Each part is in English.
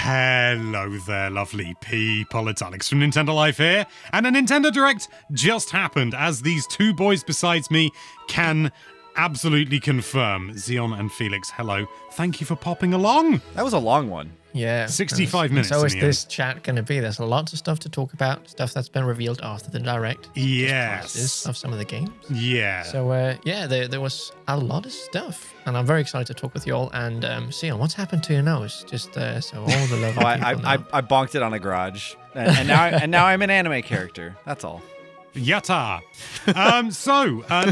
Hello there, lovely people. It's Alex from Nintendo Life here, and a Nintendo Direct just happened, as these two boys besides me can absolutely confirm. Xeon and Felix, hello. Thank you for popping along. That was a long one. Yeah. 65 minutes. So in is the this chat going to be? There's lots of stuff to talk about, stuff that's been revealed after the Direct. Yes. Prices of some of the games. Yeah. So, there was a lot of stuff. And I'm very excited to talk with you all. And, Sion, what's happened to your nose? Just so all the lovely people know. I bonked it on a garage. And now I'm an anime character. That's all. Yatta.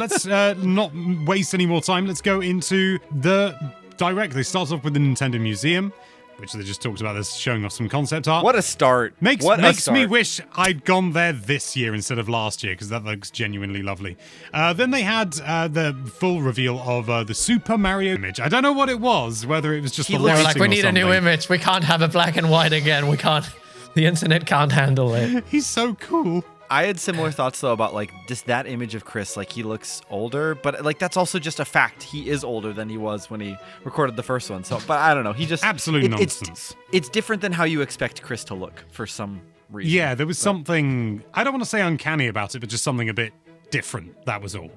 Let's not waste any more time. Let's go into the Direct. They start off with the Nintendo Museum, which they just talked about. This showing off some concept art. What a start. Makes me wish I'd gone there this year instead of last year, because that looks genuinely lovely. Then they had the full reveal of the Super Mario image. I don't know what it was, whether it was just They were like, we need a new image. We can't have a black and white again. We can't. The internet can't handle it. He's so cool. I had similar thoughts though about like just that image of Chris, like he looks older, but like that's also just a fact. He is older than he was when he recorded the first one. So, but I don't know. He just absolute nonsense. It's different than how you expect Chris to look for some reason. Yeah, there was something, I don't want to say uncanny about it, but just something a bit different. That was all.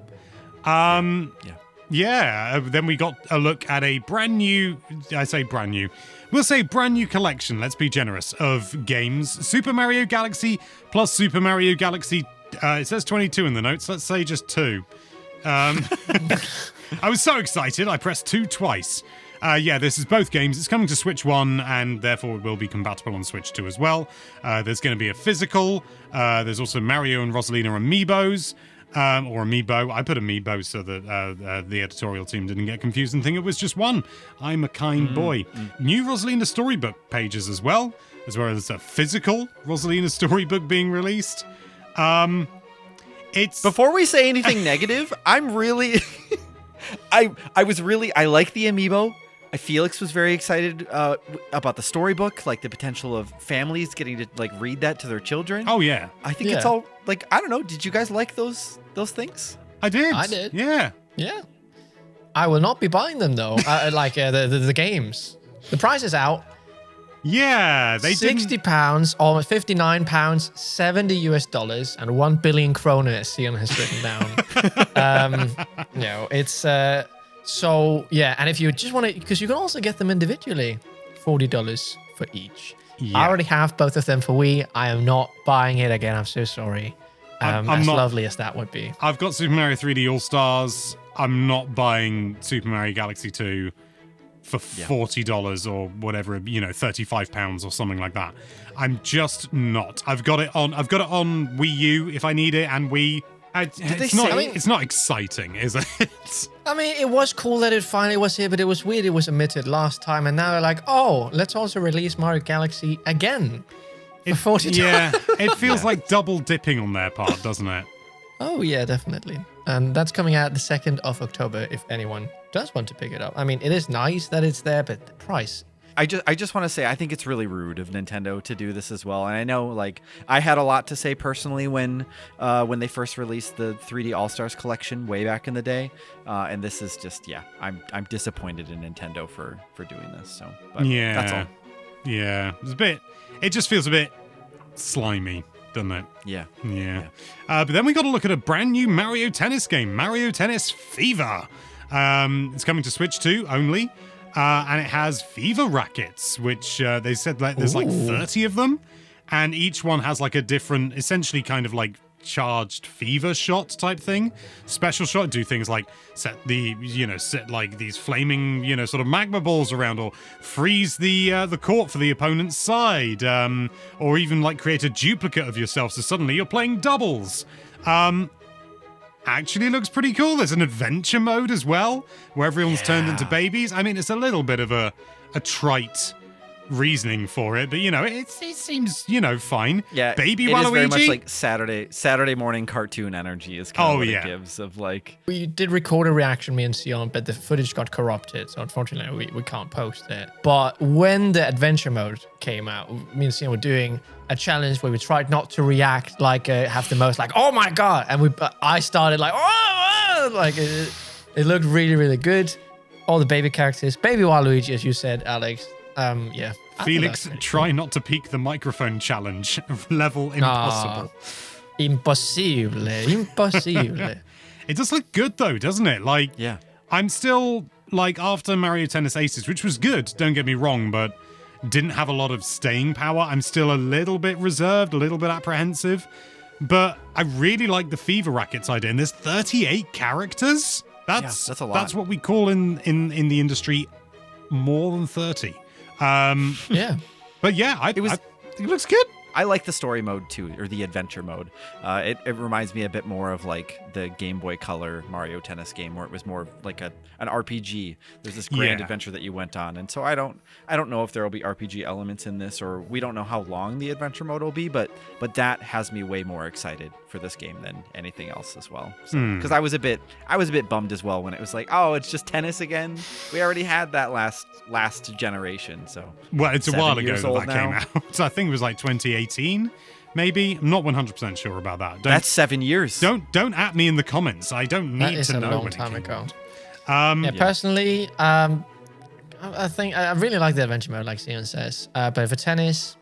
Yeah. Then we got a look at a brand new, we'll say brand new collection, let's be generous, of games. Super Mario Galaxy plus Super Mario Galaxy, it says 22 in the notes, let's say just 2. I was so excited, I pressed 2 twice. This is both games. It's coming to Switch 1, and therefore it will be compatible on Switch 2 as well. There's going to be a physical. There's also Mario and Rosalina Amiibos. Or Amiibo. I put Amiibo so that the editorial team didn't get confused and think it was just one. I'm a kind boy. New Rosalina storybook pages as well as a physical Rosalina storybook being released. It's Before we say anything negative, I'm really I like the Amiibo. Felix was very excited about the storybook, like the potential of families getting to like read that to their children. Oh yeah. I think it's all like, I don't know. Did you guys like those things? I did. Yeah. Yeah. I will not be buying them though. The games. The price is out. Yeah, they £60, almost £59, $70 and 1 billion kroner, as Sion has written down. It's so yeah, and if you just want to, because you can also get them individually, $40 for each. Yeah. I already have both of them for Wii. I am not buying it again. I'm so sorry. As lovely as that would be. I've got Super Mario 3D All-Stars. I'm not buying Super Mario Galaxy 2 for $40 or whatever, £35 or something like that. I'm just not. I've got it on Wii U if I need it, and Wii. It's not exciting, is it? I mean, it was cool that it finally was here, but it was weird it was omitted last time, and now they're like, oh, let's also release Mario Galaxy again for $40. Yeah, it feels like double dipping on their part, doesn't it? Oh, yeah, definitely. And that's coming out the 2nd of October if anyone does want to pick it up. I mean, it is nice that it's there, but the price... I just want to say, I think it's really rude of Nintendo to do this as well. And I know, like, I had a lot to say personally when they first released the 3D All-Stars collection way back in the day. And this is just, I'm disappointed in Nintendo for doing this. So, but that's all. Yeah, it just feels a bit slimy, doesn't it? Yeah. But then we got to look at a brand new Mario Tennis game, Mario Tennis Fever. It's coming to Switch 2 only. And it has Fever rackets, which they said that there's like 30 of them. And each one has like a different, essentially kind of like charged fever shot type thing. Special shot, do things like set like these flaming, sort of magma balls around, or freeze the court for the opponent's side. Or even like create a duplicate of yourself so suddenly you're playing doubles. Actually looks pretty cool. There's an adventure mode as well, where everyone's turned into babies. I mean, it's a little bit of a trite reasoning for it, but it seems fine. Yeah, Baby it Waluigi is very much like Saturday morning cartoon energy is kind of what it gives of like. We did record a reaction, me and Sion, but the footage got corrupted, so unfortunately we can't post it. But when the adventure mode came out, me and Sion were doing a challenge where we tried not to react like have the most like, oh my god, and I started like, oh, like it looked really, really good. All the baby characters, Baby Waluigi, as you said, Alex. I think Felix, that's pretty try not to peek the microphone challenge. Level impossible. Impossible. Impossible. It does look good though, doesn't it? Like, Yeah. I'm still, like, after Mario Tennis Aces, which was good, don't get me wrong, but didn't have a lot of staying power. I'm still a little bit reserved, a little bit apprehensive. But I really like the Fever Rackets idea. And there's 38 characters? That's a lot. That's what we call in the industry more than 30. Yeah. But yeah, it looks good. I like the story mode too, or the adventure mode. It reminds me a bit more of like the Game Boy Color Mario Tennis game, where it was more like an RPG. There's this grand adventure that you went on, and so I don't know if there will be RPG elements in this, or we don't know how long the adventure mode will be, but that has me way more excited for this game than anything else as well. Because I was a bit bummed as well when it was like, oh, it's just tennis again. We already had that last generation. So well, it's a while ago that now. came out. So I think it was like 2018, maybe. I'm not 100% sure about that. That's 7 years. Don't at me in the comments. I don't need to know. That is a long when it time came ago. out. Personally, I think I really like the adventure mode, like Sion says. But for tennis,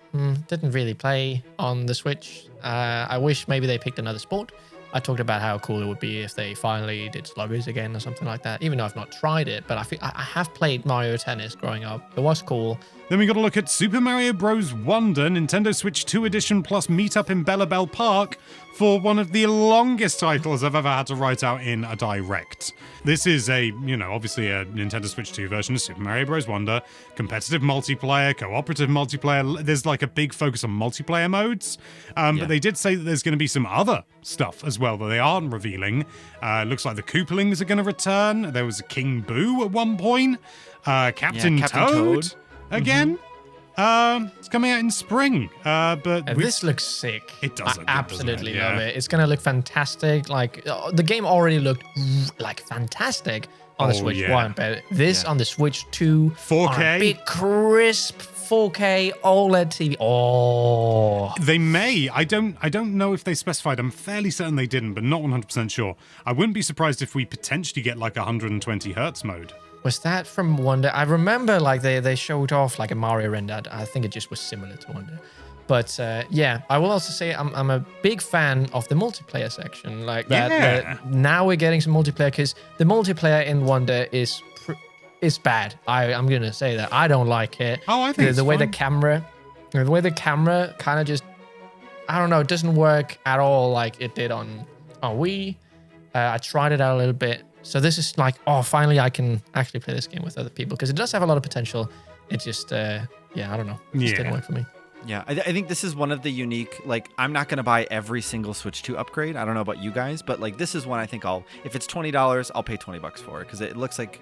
didn't really play on the Switch. I wish maybe they picked another sport. I talked about how cool it would be if they finally did sluggers again or something like that, even though I've not tried it. But I have played Mario Tennis growing up. It was cool. Then we got to look at Super Mario Bros. Wonder, Nintendo Switch 2 Edition plus Meetup in Bella Bell Park for one of the longest titles I've ever had to write out in a direct. This is obviously a Nintendo Switch 2 version of Super Mario Bros. Wonder, competitive multiplayer, cooperative multiplayer. There's like a big focus on multiplayer modes, but they did say that there's going to be some other stuff as well that they aren't revealing. Looks like the Koopalings are going to return. There was a King Boo at one point. Captain Toad. Again, it's coming out in spring. But this looks sick. It does. I absolutely love it. It's gonna look fantastic. Like the game already looked like fantastic on the Switch 1, but this on the Switch 2, 4K, big crisp 4K OLED TV. Oh, they may. I don't know if they specified. I'm fairly certain they didn't, but not 100% sure. I wouldn't be surprised if we potentially get like 120 hertz mode. Was that from Wonder? I remember like they showed off like a Mario render. I think it just was similar to Wonder. But I will also say I'm a big fan of the multiplayer section. Like that now we're getting some multiplayer, because the multiplayer in Wonder is bad. I'm gonna say that. I don't like it. Oh, I think the way the camera kind of just, I don't know, it doesn't work at all like it did on Wii. I tried it out a little bit. So this is like, finally I can actually play this game with other people, because it does have a lot of potential. It just, I don't know. It just didn't work for me. Yeah, I think this is one of the unique, like, I'm not going to buy every single Switch 2 upgrade. I don't know about you guys, but like this is one I think if it's $20, I'll pay $20 for it, because it looks like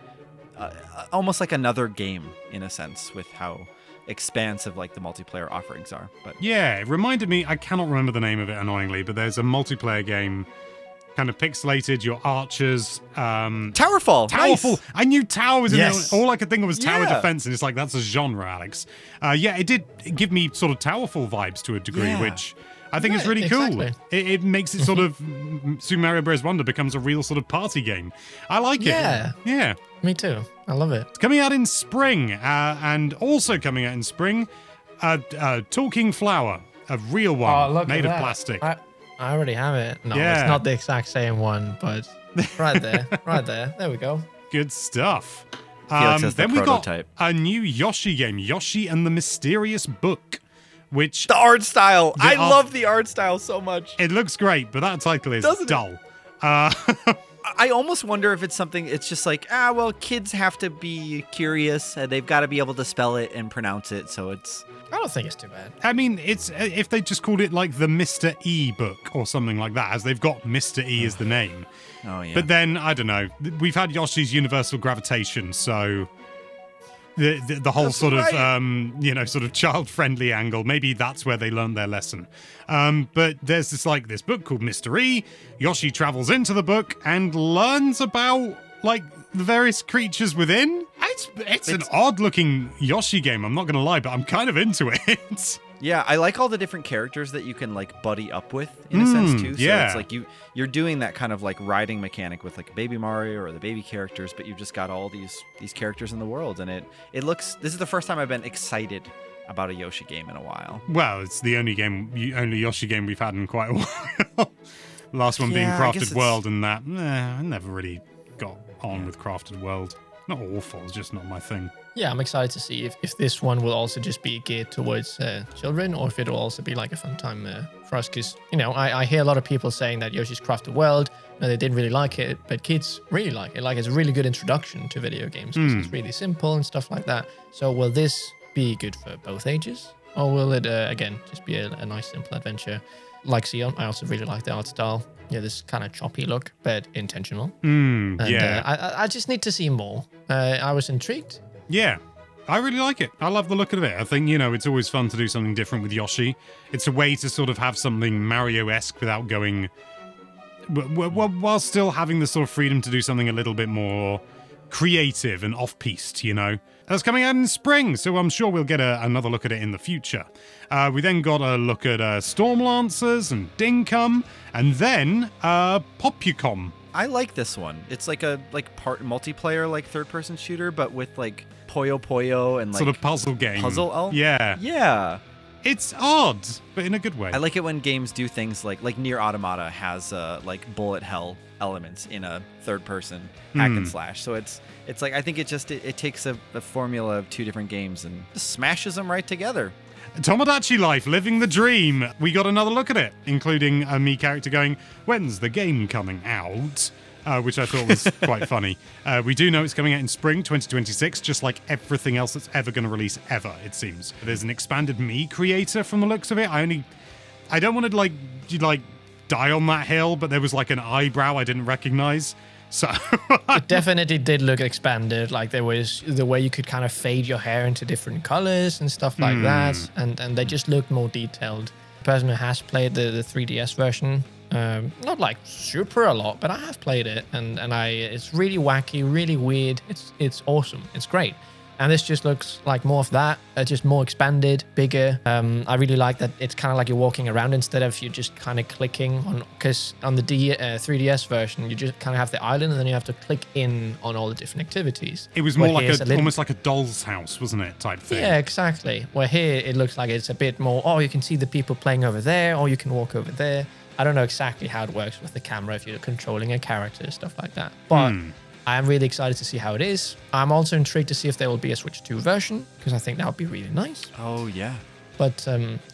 almost like another game in a sense with how expansive like the multiplayer offerings are. But yeah, it reminded me, I cannot remember the name of it annoyingly, but there's a multiplayer game, kind of pixelated, your archers. Towerfall. Nice. I knew Tower was in there. Yes. All I could think of was Tower Defense, and it's like, that's a genre, Alex. It did give me sort of Towerfall vibes to a degree, which I think is really cool. It makes it sort of, Super Mario Bros. Wonder becomes a real sort of party game. I like it. Yeah. Me too. I love it. It's coming out in spring, and also coming out in spring, Talking Flower, a real one made of plastic. I already have it. No, it's not the exact same one, but right there. There we go. Good stuff. Felix has the then we got prototype. a new Yoshi game, Yoshi and the Mysterious Book, which The art style. I love the art style so much. it looks great, but that title is dull. I almost wonder if it's something, it's just like, kids have to be curious. They've got to be able to spell it and pronounce it. So it's... I don't think it's too bad. I mean, it's if they just called it like the Mr. E book or something like that, as they've got Mr. E as the name. Oh, yeah. But then, I don't know, we've had Yoshi's Universal Gravitation, so the whole sort of child-friendly angle, maybe that's where they learned their lesson. But there's this book called Mr. E. Yoshi travels into the book and learns about like the various creatures within. It's an odd-looking Yoshi game, I'm not going to lie, but I'm kind of into it. Yeah, I like all the different characters that you can like buddy up with in a sense too. So it's like you're doing that kind of like riding mechanic with like Baby Mario or the baby characters, but you've just got all these characters in the world, and it looks. This is the first time I've been excited about a Yoshi game in a while. Well, it's the only Yoshi game we've had in quite a while. Last one being Yeah, I guess Crafted World, and that I never really got on with Crafted World. Not awful, it's just not my thing. Yeah, I'm excited to see if this one will also just be geared towards children, or if it will also be like a fun time for us. Because, I hear a lot of people saying that Yoshi's Crafted World, they didn't really like it, but kids really like it. Like, it's a really good introduction to video games because it's really simple and stuff like that. So will this be good for both ages? Or will it, again, just be a nice, simple adventure? Like Sion, I also really like the art style. Yeah, this kind of choppy look, but intentional. I just need to see more. I was intrigued. Yeah, I really like it. I love the look of it. I think, it's always fun to do something different with Yoshi. It's a way to sort of have something Mario-esque without going... while still having the sort of freedom to do something a little bit more creative and off-piste, That's coming out in spring, so I'm sure we'll get another look at it in the future. We then got a look at Storm Lancers and Dinkum, and then Popucom. I like this one. It's like a part multiplayer, like third-person shooter, but with like Puyo Puyo and like sort of puzzle game. Puzzle. Yeah. Yeah. It's odd, but in a good way. I like it when games do things like Nier Automata has like bullet hell elements in a third-person hack and slash. So it's like I think it takes a formula of two different games and just smashes them right together. Tomodachi Life, living the dream. We got another look at it, including a me character going, "When's the game coming out?" Which I thought was quite funny. We do know it's coming out in spring 2026, just like everything else that's ever going to release ever, it seems. There's an expanded me creator from the looks of it. I don't want to die on that hill, but there was like an eyebrow I didn't recognize. So it definitely did look expanded. Like there was the way you could kind of fade your hair into different colors and stuff like that, and they just looked more detailed. The person who has played the 3DS version, not like super a lot, but I have played it, and it's really wacky, really weird. It's awesome. It's great. And this just looks like more of that, just more expanded, bigger. I really like that it's kind of like you're walking around instead of you just kind of clicking on, because on the 3DS version, you just kind of have the island and then you have to click in on all the different activities. It was more like almost like a doll's house, wasn't it, type thing? Yeah, exactly. Where here, it looks like it's a bit more, you can see the people playing over there, or you can walk over there. I don't know exactly how it works with the camera if you're controlling a character, stuff like that. But I'm really excited to see how it is. I'm also intrigued to see if there will be a Switch 2 version, because I think that would be really nice. Oh, yeah. But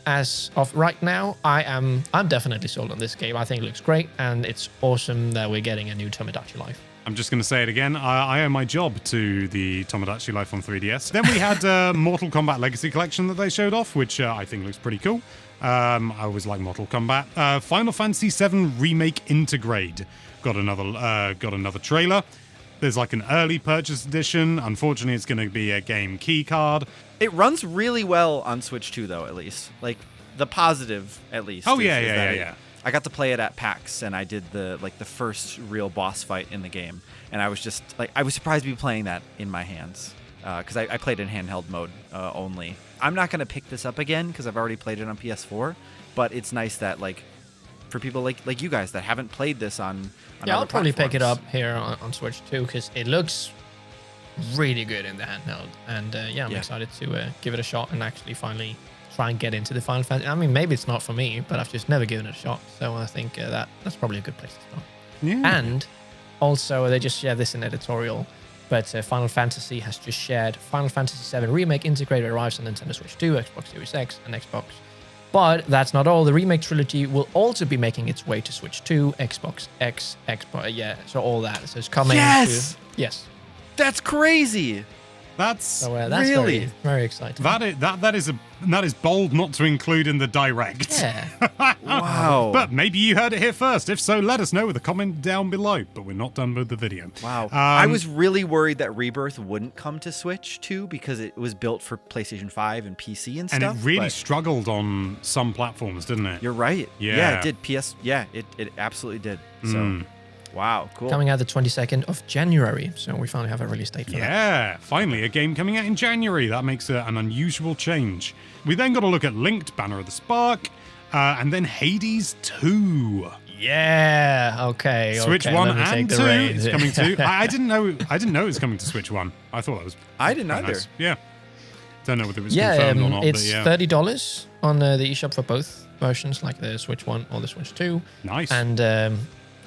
as of right now, I'm definitely sold on this game. I think it looks great, and it's awesome that we're getting a new Tomodachi Life. I'm just going to say it again. I owe my job to the Tomodachi Life on 3DS. Then we had Mortal Kombat Legacy Collection that they showed off, which I think looks pretty cool. I always like Mortal Kombat. Final Fantasy VII Remake Intergrade got another trailer. There's like an early purchase edition. Unfortunately, it's going to be a game key card. It runs really well on Switch 2, though, at least. Like, the positive, at least. Oh, yeah. I got to play it at PAX, and I did the first real boss fight in the game. And I was just, I was surprised to be playing that in my hands. Because I played in handheld mode only. I'm not going to pick this up again, because I've already played it on PS4. But it's nice that, for people like you guys that haven't played this on I'll probably pick it up here on Switch too, because it looks really good in the handheld, and I'm excited to give it a shot and actually finally try and get into the Final Fantasy. I mean, maybe it's not for me, but I've just never given it a shot, so I think that's probably a good place to start. Yeah. And also, they just shared this in editorial, but Final Fantasy has just shared Final Fantasy VII Remake Integrated arrives on Nintendo Switch 2, Xbox Series X, and Xbox. But that's not all. The remake trilogy will also be making its way to Switch 2, Xbox X, Xbox, so all that. So it's coming. Yes! Yes. That's crazy. That's really very, very exciting. That is bold not to include in the direct. Yeah. Wow. But maybe you heard it here first. If so, let us know with a comment down below. But we're not done with the video. Wow. I was really worried that Rebirth wouldn't come to Switch 2 because it was built for PlayStation 5 and PC and stuff. And it really struggled on some platforms, didn't it? You're right. Yeah. It did. It absolutely did. So. Wow, cool. Coming out the 22nd of January, so we finally have a release date for that. Yeah, finally a game coming out in January. That makes an unusual change. We then got to look at Linked, Banner of the Spark, and then Hades 2. Yeah, okay. Switch 1 and 2 is is coming to. I didn't know it was coming to Switch 1. I thought that was I didn't quite either. nice. Yeah. Don't know whether it was confirmed or not, it's but yeah. $30 on the eShop for both versions, like the Switch 1 or the Switch 2. Nice. And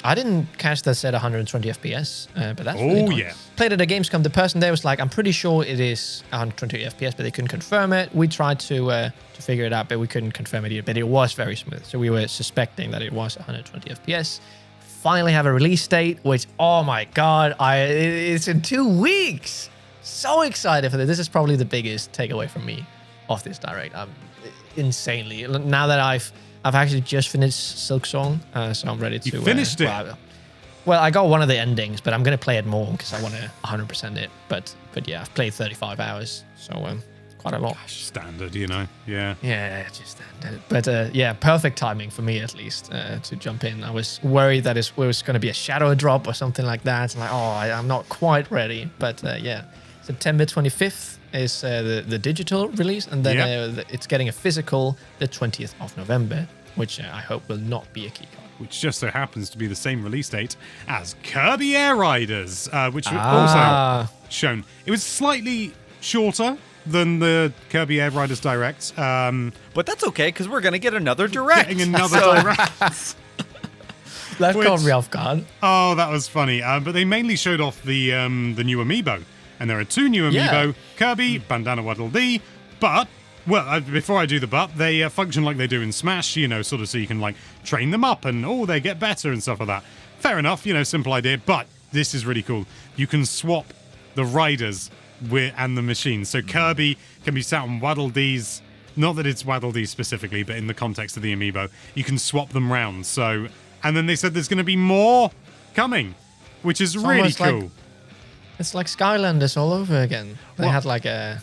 I didn't catch that said 120 FPS, but that's really nice. Yeah. Played it at Gamescom. The person there was like, I'm pretty sure it is 120 FPS, but they couldn't confirm it. We tried to figure it out, but we couldn't confirm it either. But it was very smooth. So we were suspecting that it was 120 FPS. Finally have a release date, which, oh my God, it's in 2 weeks. So excited for this. This is probably the biggest takeaway from me of this Direct. I'm insanely, now that I've actually just finished Silk Song, so I'm ready to... You finished it? Well, I got one of the endings, but I'm going to play it more because I want to 100% it. But yeah, I've played 35 hours, so quite a lot. Standard, you know. Yeah. Yeah, just standard. But yeah, perfect timing for me at least to jump in. I was worried that it was going to be a shadow drop or something like that. I'm like, I'm not quite ready. But yeah, September 25th is the digital release, and then it's getting a physical the 20th of November, which I hope will not be a keycard. Which just so happens to be the same release date as Kirby Air Riders, which was also shown. It was slightly shorter than the Kirby Air Riders Direct. But that's okay, because we're going to get another Direct. Getting another Direct. That caught me off guard. Oh, that was funny. But they mainly showed off the new amiibo. And there are 2 new amiibo, Kirby, Bandana Waddle Dee, but... Well, before I do the but, they function like they do in Smash, you know, sort of so you can, like, train them up and, they get better and stuff like that. Fair enough, you know, simple idea, but this is really cool. You can swap the riders and the machines. So Kirby can be sat on Waddle Dee's, not that it's Waddle Dee specifically, but in the context of the amiibo, you can swap them round. So, and then they said there's going to be more coming, which is really cool. It's like Skylanders all over again. They had like a...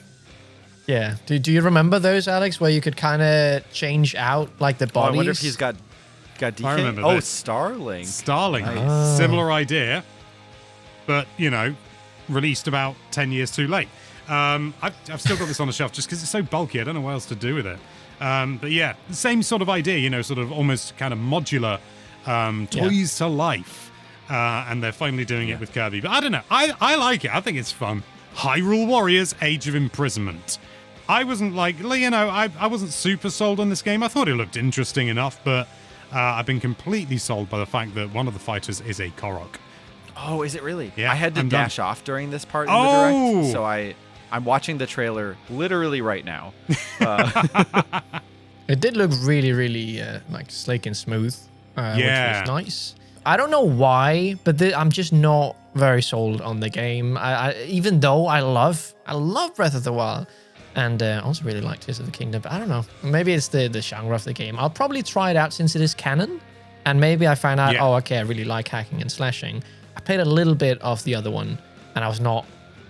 Yeah. Do you remember those, Alex, where you could kind of change out like the bodies? I wonder if he's got DK. I remember Oh, this. Starlink. Starlink. Similar idea, but, you know, released about 10 years too late. I've still got this on the shelf just because it's so bulky. I don't know what else to do with it. But yeah, the same sort of idea, you know, sort of almost kind of modular toys to life. And they're finally doing it with Kirby. But I don't know. I like it. I think it's fun. Hyrule Warriors Age of Imprisonment. I wasn't like, you know, I wasn't super sold on this game. I thought it looked interesting enough, but I've been completely sold by the fact that one of the fighters is a Korok. Oh, is it really? Yeah, I had to I'm dash off during this part in the Direct, so I'm watching the trailer literally right now. It did look really, really like slick and smooth, which was nice. I don't know why, but I'm just not very sold on the game. Even though I love Breath of the Wild, and I also really like Tears of the Kingdom, but I don't know. Maybe it's the genre of the game. I'll probably try it out since it is canon, and maybe I find out, okay, I really like hacking and slashing. I played a little bit of the other one, and I was not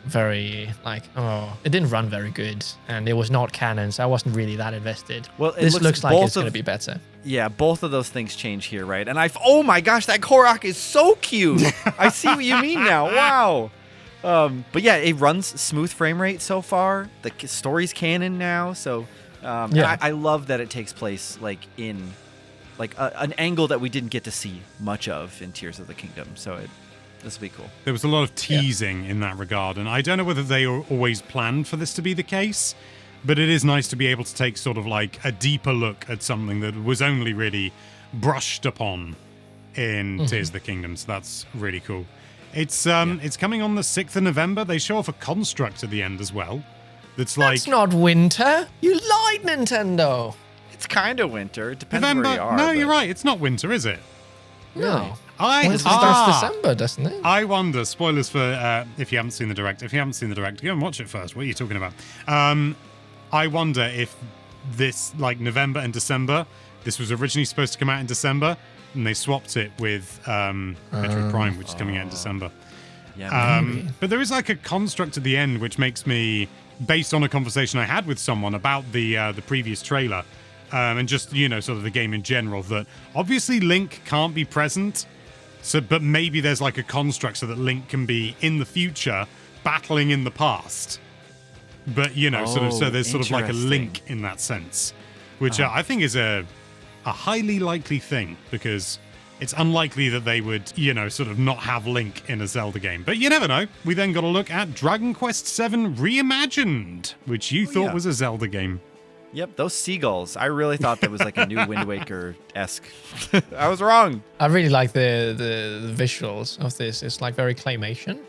very, it didn't run very good, and it was not canon, so I wasn't really that invested. Well, this looks like it's going to be better. Yeah, both of those things change here, right? And oh my gosh, that Korok is so cute. I see what you mean now. Wow. But yeah, it runs smooth frame rate so far. The story's canon now, so I love that it takes place in an angle that we didn't get to see much of in Tears of the Kingdom. So this will be cool. There was a lot of teasing in that regard, and I don't know whether they always planned for this to be the case, but it is nice to be able to take sort of like a deeper look at something that was only really brushed upon in Tears of the Kingdom. So that's really cool. It's coming on the 6th of November. They show off a construct at the end as well. That's not winter. You lied, Nintendo. It's kind of winter. It depends November. where you are. No, you're right. It's not winter, is it? No. It starts December, doesn't it? I wonder. Spoilers for if you haven't seen the Direct. If you haven't seen the Direct, go and watch it first. What are you talking about? I wonder if this, November and December, this was originally supposed to come out in December, and they swapped it with Metroid Prime, which is coming out in December. Yeah, but there is a construct at the end which makes me, based on a conversation I had with someone about the previous trailer, and just, sort of the game in general, that obviously Link can't be present, but maybe there's a construct so that Link can be in the future battling in the past. But, so there's sort of a link in that sense, which I think is a highly likely thing, because it's unlikely that they would, sort of not have Link in a Zelda game. But you never know. We then got a look at Dragon Quest VII Reimagined, which you thought was a Zelda game. Yep, those seagulls. I really thought that was like a new Wind Waker-esque. I was wrong. I really like the visuals of this. It's like very claymation.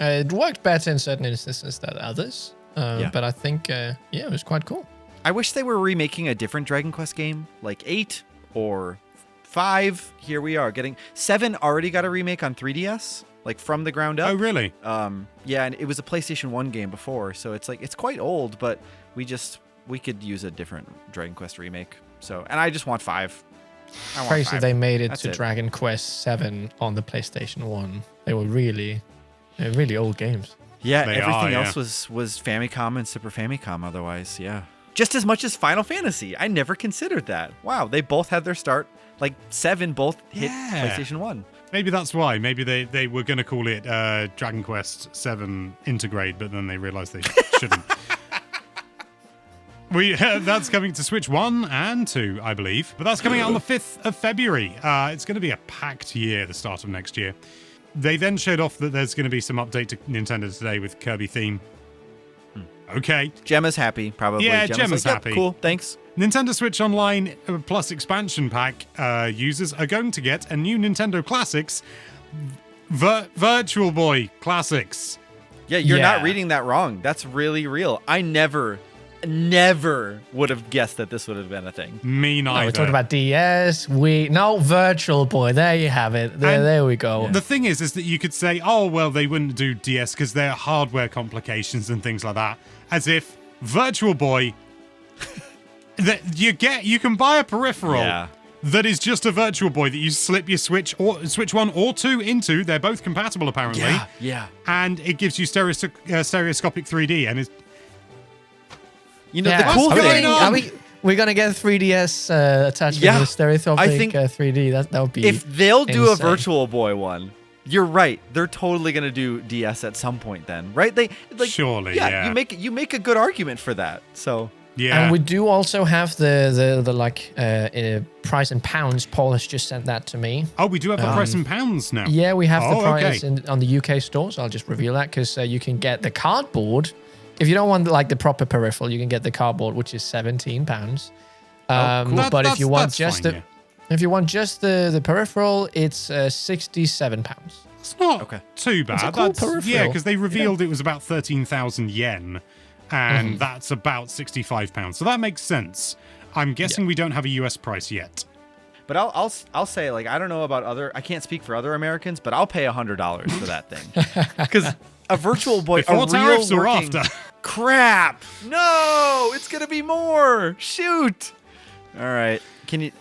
It worked better in certain instances than others. But I think, it was quite cool. I wish they were remaking a different Dragon Quest game, like 8 or 5. Here we are getting 7 already got a remake on 3DS, like from the ground up. Oh, really? Yeah, and it was a PlayStation 1 game before, so it's like it's quite old, but we could use a different Dragon Quest remake. So, and I just want 5. Crazy they made it That's to it. Dragon Quest VII on the PlayStation 1. They were really old games. Yeah, They everything are, else was Famicom and Super Famicom otherwise, yeah. Just as much as Final Fantasy. I never considered that. Wow, they both had their start. Like 7 both hit PlayStation 1. Maybe that's why. Maybe they were going to call it Dragon Quest VII Integrate, but then they realized they shouldn't. That's coming to Switch 1 and 2, I believe. But that's coming out on the 5th of February. It's going to be a packed year, the start of next year. They then showed off that there's going to be some update to Nintendo today with Kirby theme. Okay. Gemma's happy, probably. Yeah, Gemma's like, happy. Yep, cool, thanks. Nintendo Switch Online Plus expansion pack users are going to get a new Nintendo Classics Virtual Boy Classics. Yeah, you're Yeah. not reading that wrong. That's really real. I never would have guessed that this would have been a thing. Me No, neither. we're talking about DS. Virtual Boy. There you have it. There we go. The thing is that you could say, oh, well, they wouldn't do DS because there are hardware complications and things like that. As if Virtual Boy, that you can buy a peripheral that is just a Virtual Boy that you slip your Switch 1 or 2 into. They're both compatible, apparently. Yeah. And it gives you stereoscopic 3D. And it's, The cool What's thing. going on? We're gonna get 3DS attached Yeah, with the stereoscopic I think 3D. That would be. If they'll do a insane. Virtual Boy one, you're right. They're totally gonna do DS at some point. Then, right? They like Surely, yeah. You make a good argument for that. So yeah. And we do also have the price in pounds. Paul has just sent that to me. Oh, we do have the price in pounds now. Yeah, we have the Oh, price okay. on the UK store, so I'll just reveal that because you can get the cardboard. If you don't want like the proper peripheral, you can get the cardboard, which is £17. Cool. But if you want That's just fine, if you want just the peripheral, it's £67. It's not too bad. a cool peripheral. Yeah, because they revealed it was about 13,000 yen, and that's about £65. So that makes sense. I'm guessing we don't have a US price yet. But I'll say, like, I don't know about I can't speak for other Americans, but I'll pay $100 for that thing. Because a Virtual Boy, Before a tariffs real or working, after? Crap! No, it's gonna be more. Shoot! All right,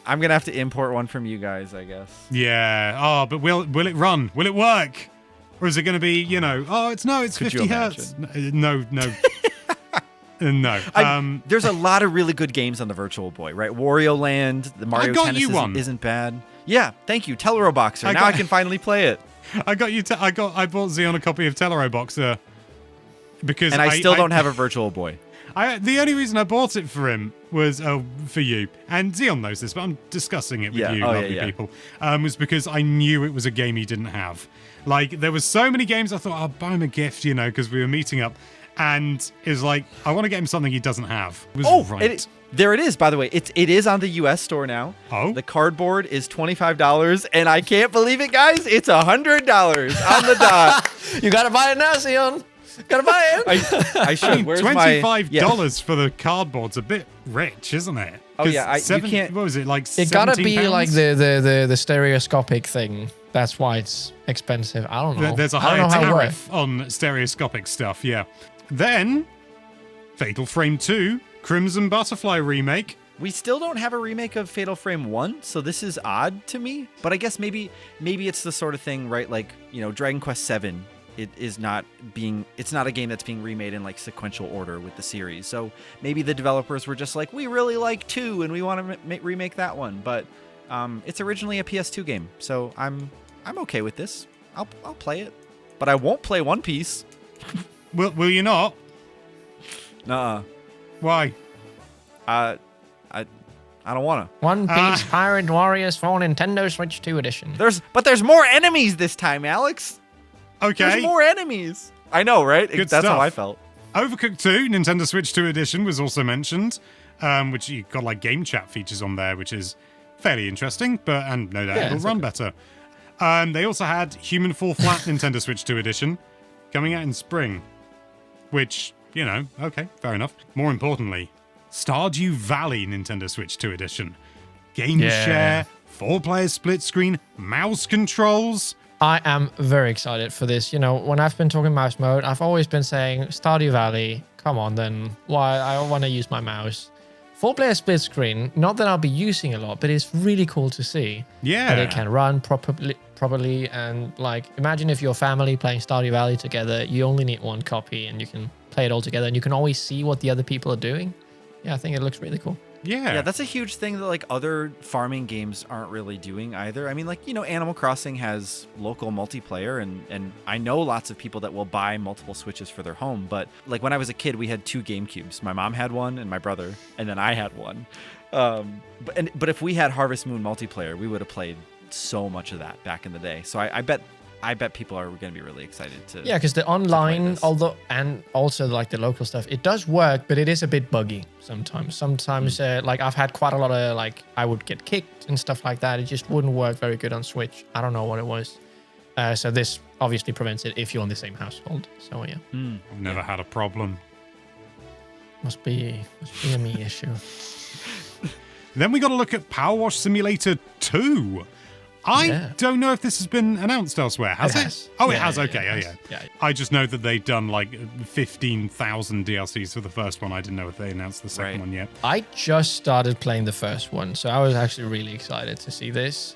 I'm gonna have to import one from you guys, I guess. Yeah. Oh, but will it run? Will it work? Or is it going to be, it's Could you 50 hertz? No. No. There's a lot of really good games on the Virtual Boy, right? Wario Land, the Mario got Tennis you one. isn't bad. Yeah, thank you, Tellero Boxer. Now I can finally play it. I got you. I bought Xeon a copy of Tellero Boxer because And I still don't have a Virtual Boy. The only reason I bought it for him was for you, and Xeon knows this, but I'm discussing it with you, lovely people. Was because I knew it was a game he didn't have. Like there was so many games I thought I'll buy him a gift, because we were meeting up, and it was like I want to get him something he doesn't have. It was right. There it is, by the way. It is on the US store now. Oh. The cardboard is $25, and I can't believe it, guys. It's $100 on the dot. You gotta buy it now, Sion. Gotta buy it. I should. I mean, Where's $25 for the cardboard's a bit rich, isn't it? Oh, yeah, you can't- What was it like? It gotta be £17? like the stereoscopic thing. That's why it's expensive. I don't know. There's a I higher don't know how it tariff on stereoscopic stuff. Yeah. Then, Fatal Frame 2, Crimson Butterfly remake. We still don't have a remake of Fatal Frame 1, so this is odd to me. But I guess maybe it's the sort of thing, right? Like, Dragon Quest VII, it's not a game that's being remade in like sequential order with the series. So maybe the developers were just like, we really like 2 and we want to remake that one. But it's originally a PS2 game, so I'm okay with this. I'll play it, but I won't play One Piece. Will you not? Nuh-uh. Why? I don't want to. One Piece Pirate Warriors for Nintendo Switch 2 edition. There's more enemies this time, Alex. Okay. There's more enemies. I know, right? Good That's stuff. how I felt. Overcooked 2, Nintendo Switch 2 edition was also mentioned, which you got like game chat features on there, which is fairly interesting, and no doubt it'll run better. They also had Human Fall Flat Nintendo Switch 2 edition coming out in spring, which, okay, fair enough. More importantly, Stardew Valley Nintendo Switch 2 edition. Game share, 4-player split screen, mouse controls. I am very excited for this. When I've been talking mouse mode, I've always been saying Stardew Valley, come on then. Why? I want to use my mouse. 4-player split screen, not that I'll be using a lot, but it's really cool to see. Yeah. That it can run properly and imagine if your family playing Stardew Valley together, you only need one copy and you can play it all together and you can always see what the other people are doing. Yeah, I think it looks really cool. Yeah. Yeah, that's a huge thing that other farming games aren't really doing either. I mean, Animal Crossing has local multiplayer and I know lots of people that will buy multiple Switches for their home, but when I was a kid, we had 2 GameCubes. My mom had one and my brother, and then I had one. But if we had Harvest Moon multiplayer, we would have played so much of that back in the day. So I bet people are going to be really excited to. Yeah, because the online, and also the local stuff, it does work, but it is a bit buggy sometimes. I've had quite a lot of I would get kicked and stuff like that. It just wouldn't work very good on Switch. I don't know what it was. So this obviously prevents it if you're in the same household. So yeah. I've never had a problem. Must be a me issue. Then we got to look at Power Wash Simulator 2. I don't know if this has been announced elsewhere. Has it? Oh, it has. Okay. Yeah. I just know that they've done 15,000 DLCs for the first one. I didn't know if they announced the second one yet. I just started playing the first one, so I was actually really excited to see this.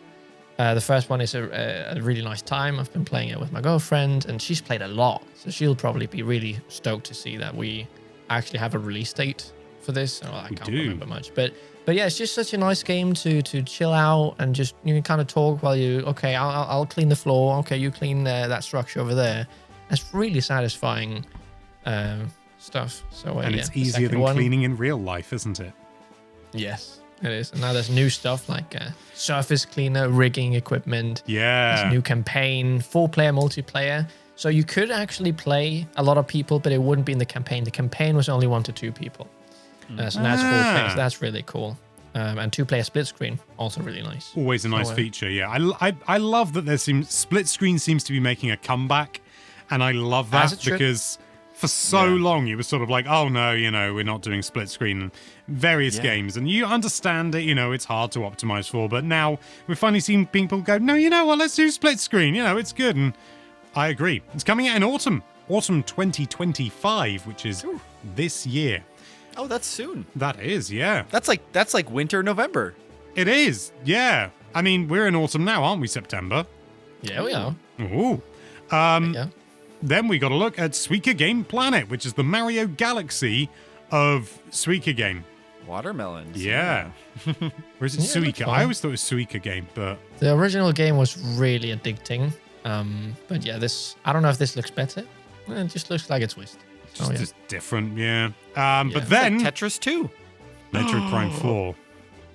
The first one is a really nice time. I've been playing it with my girlfriend, and she's played a lot, so she'll probably be really stoked to see that we actually have a release date for this. Oh, I can't remember much, but yeah, it's just such a nice game to chill out and just you can kind of talk while I'll clean the floor. Okay, you clean that structure over there. That's really satisfying stuff. So and it's easier than cleaning in real life, isn't it? Yes, it is. And now there's new stuff like surface cleaner, rigging equipment. Yeah. There's a new campaign, 4-player multiplayer. So you could actually play a lot of people, but it wouldn't be in the campaign. The campaign was only 1 to 2 people. So now it's 4 players. That's really cool. And 2-player split screen, also really nice. Always a nice feature, yeah. I love that split screen seems to be making a comeback, and I love that because for so long it was sort of oh no, we're not doing split screen in various games, and you understand it, it's hard to optimize for, but now we're finally seeing people go, no, you know what, let's do split screen, it's good, and I agree. It's coming out in autumn 2025, which is this year. Oh, that's soon. That is, yeah. That's like winter, November. It is, yeah. I mean, we're in autumn now, aren't we? September. Yeah, we are. Ooh. Then we got to look at Suika Game Planet, which is the Mario Galaxy of Suika Game. Watermelons. Yeah. Or is it Suika? I always thought it was Suika Game, but the original game was really addicting. But yeah, I don't know if this looks better. It just looks like it's Twist. Just different, yeah. But then it's like Tetris 2. Metroid Prime 4.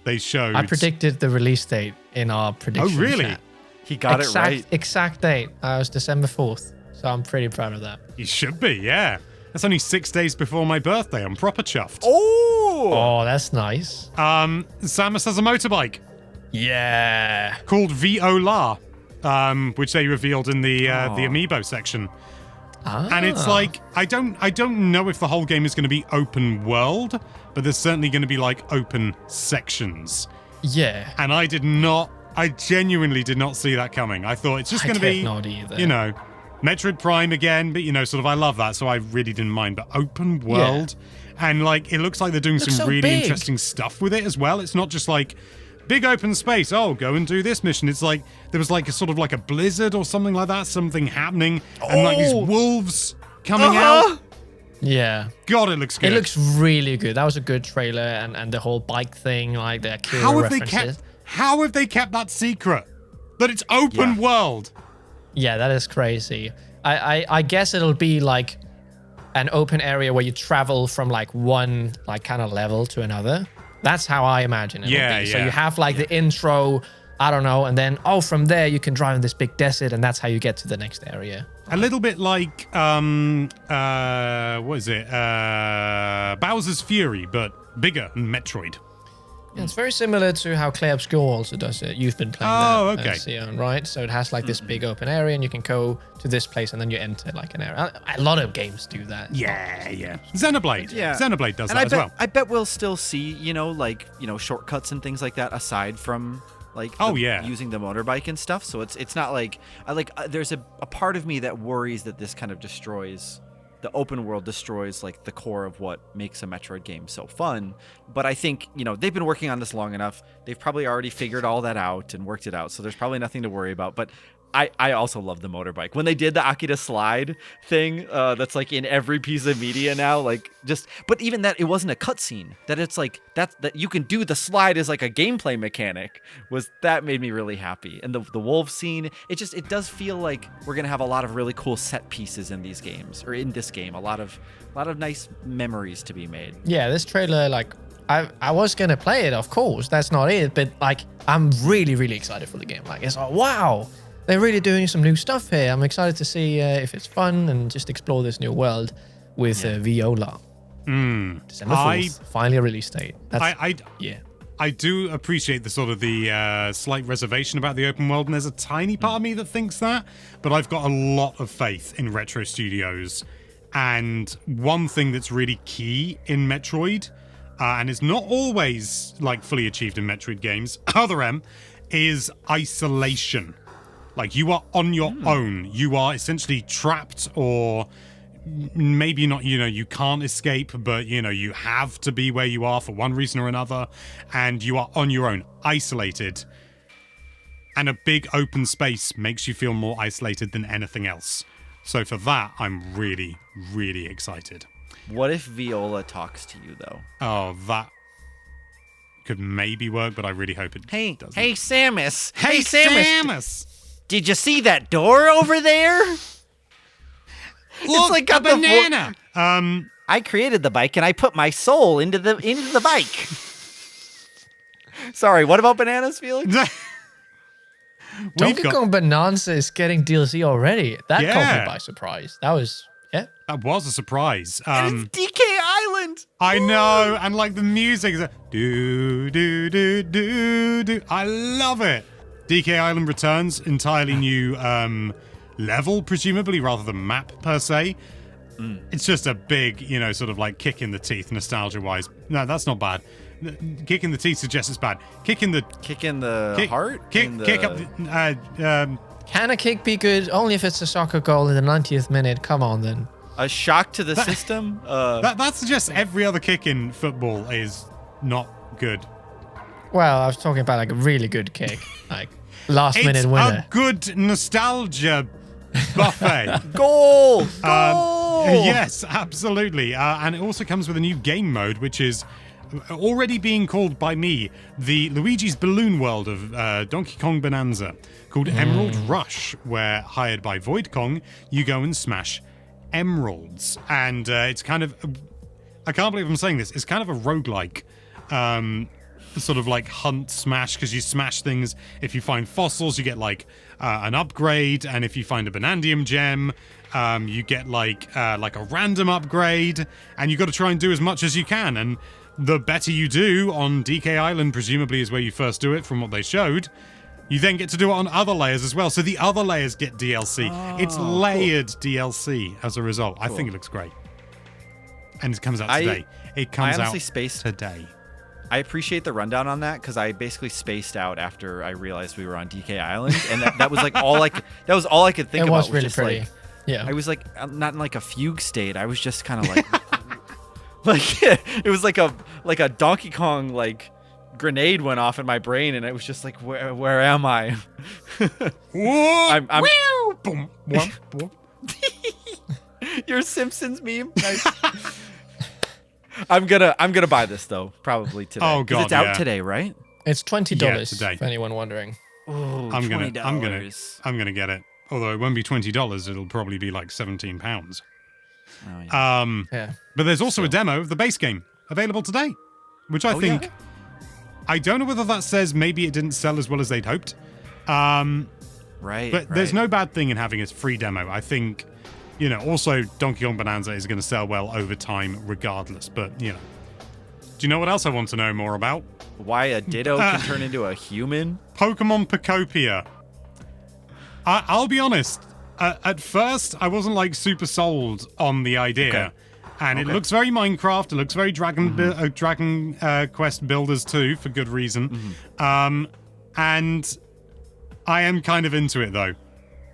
They showed. I predicted the release date in our prediction. Oh, really? Chat. He got it right. Exact date. It was December 4th. So I'm pretty proud of that. You should be, yeah. That's only 6 days before my birthday. I'm proper chuffed. Oh, that's nice. Samus has a motorbike. Yeah. Called Viola, which they revealed in the Amiibo section. And it's I don't know if the whole game is going to be open world, but there's certainly going to be open sections. Yeah. And I genuinely did not see that coming. I thought it's just going to be, not either. Metroid Prime again, but I love that, so I really didn't mind. But open world, and it looks like they're doing some really interesting stuff with it as well. It's not just big open space. Oh, go and do this mission. It's there was a sort of a blizzard or something like that, something happening, and these wolves coming out. Yeah. God, it looks good. It looks really good. That was a good trailer, and the whole bike thing, the Akira references. How have they kept that secret? That it's open world. Yeah, that is crazy. I guess it'll be an open area where you travel from one kind of level to another. That's how I imagine it. Yeah, would be. So yeah, you have like the intro, I don't know, and then from there you can drive in this big desert, and that's how you get to the next area. A little bit like what is it? Bowser's Fury, but bigger than Metroid. Yeah, it's very similar to how Clay Obscure also does it. You've been playing that, okay. Sion, right? So it has like this big open area, and you can go to this place, and then you enter like an area. A lot of games do that. Yeah. Xenoblade. Yeah. Xenoblade does And that as well. I bet we'll still see, shortcuts and things like that aside from like using the motorbike and stuff. So it's not like there's a part of me that worries that this kind of destroys the open world, destroys like the core of what makes a Metroid game so fun. But I think, they've been working on this long enough. They've probably already figured all that out and worked it out. So there's probably nothing to worry about. But I also love the motorbike. When they did the Akita slide thing, that's like in every piece of media now, but even that, it wasn't a cutscene. That it's like that you can do the slide as like a gameplay mechanic. That made me really happy. And the wolf scene, it does feel like we're gonna have a lot of really cool set pieces in these games, or in this game. A lot of nice memories to be made. Yeah, this trailer, like I was gonna play it, of course. That's not it, but like I'm really, really excited for the game. Like it's like, wow. They're really doing some new stuff here. I'm excited to see if it's fun and just explore this new world with Viola. December 4th, finally a release date. I do appreciate the sort of the slight reservation about the open world, and there's a tiny part of me that thinks that, but I've got a lot of faith in Retro Studios. And one thing that's really key in Metroid, and is not always like fully achieved in Metroid games, other M, is isolation. Like, you are on your own. You are essentially trapped, or maybe not, you can't escape, but, you have to be where you are for one reason or another, and you are on your own, isolated. And a big open space makes you feel more isolated than anything else. So for that, I'm really, really excited. What if Viola talks to you, though? Oh, that could maybe work, but I really hope it doesn't. Hey, Samus! Hey, Samus! Did you see that door over there? Look, it's like a banana. I created the bike and I put my soul into the bike. Sorry, what about bananas, Felix? Donkey Kong Bonanza is getting DLC already. That caught me by surprise. That was a surprise. And it's DK Island. I know, and like the music is do do do do do. I love it. DK Island returns, entirely new level, presumably, rather than map per se. It's just a big, sort of like kick in the teeth, nostalgia-wise. No, that's not bad. Kick in the teeth suggests it's bad. Kick in the heart. Kick up. Can a kick be good? Only if it's a soccer goal in the 90th minute. Come on, then. A shock to the system. That suggests every other kick in football is not good. Well, I was talking about like a really good kick, like last-minute winner. It's a good nostalgia buffet. Goal! Yes, absolutely. And it also comes with a new game mode, which is already being called by me the Luigi's Balloon World of Donkey Kong Bonanza, called Emerald Rush, where, hired by Void Kong, you go and smash emeralds. And it's kind of... I can't believe I'm saying this. It's kind of a roguelike sort of like hunt smash, because you smash things. If you find fossils, you get like an upgrade, and if you find a Bonandium gem, you get like a random upgrade, and you got to try and do as much as you can. And the better you do on DK Island, presumably is where you first do it from what they showed, you then get to do it on other layers as well. So the other layers get DLC. It's layered DLC as a result. Cool. I think it looks great. And it comes out today. It comes out today. I appreciate the rundown on that, because I basically spaced out after I realized we were on DK Island, and that was like all I could think about. It was really just pretty. Like, yeah. I was like not in like a fugue state. I was just kind of like like it was like a Donkey Kong like grenade went off in my brain, and it was just like, where am I? I'm boom, boom, boom. Your Simpsons meme. Nice. I'm gonna buy this though, probably today. Oh god, it's out today, right? It's $20 today. For anyone wondering. Oh, I'm gonna get it. Although it won't be $20, it'll probably be like £17. Oh, yeah. But there's also a demo of the base game available today, which I think I don't know whether that says maybe it didn't sell as well as they'd hoped. Right. But there's no bad thing in having a free demo. I think, also Donkey Kong Bonanza is going to sell well over time regardless. But, do you know what else I want to know more about? Why a Ditto can turn into a human? Pokemon Pocopia. I'll be honest. At first, I wasn't like super sold on the idea. Okay. And it looks very Minecraft. It looks very Dragon Quest Builders too, for good reason. And I am kind of into it though.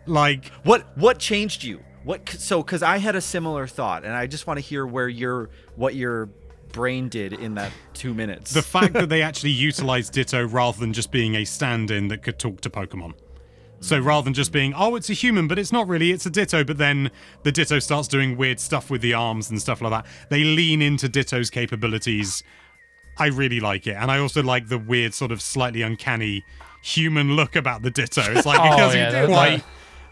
Like, what changed you? Because I had a similar thought, and I just want to hear what your brain did in that 2 minutes. The fact that they actually utilized Ditto rather than just being a stand-in that could talk to Pokemon. So rather than just being, it's a human, but it's not really, it's a Ditto, but then the Ditto starts doing weird stuff with the arms and stuff like that. They lean into Ditto's capabilities. I really like it. And I also like the weird sort of slightly uncanny human look about the Ditto. It's like it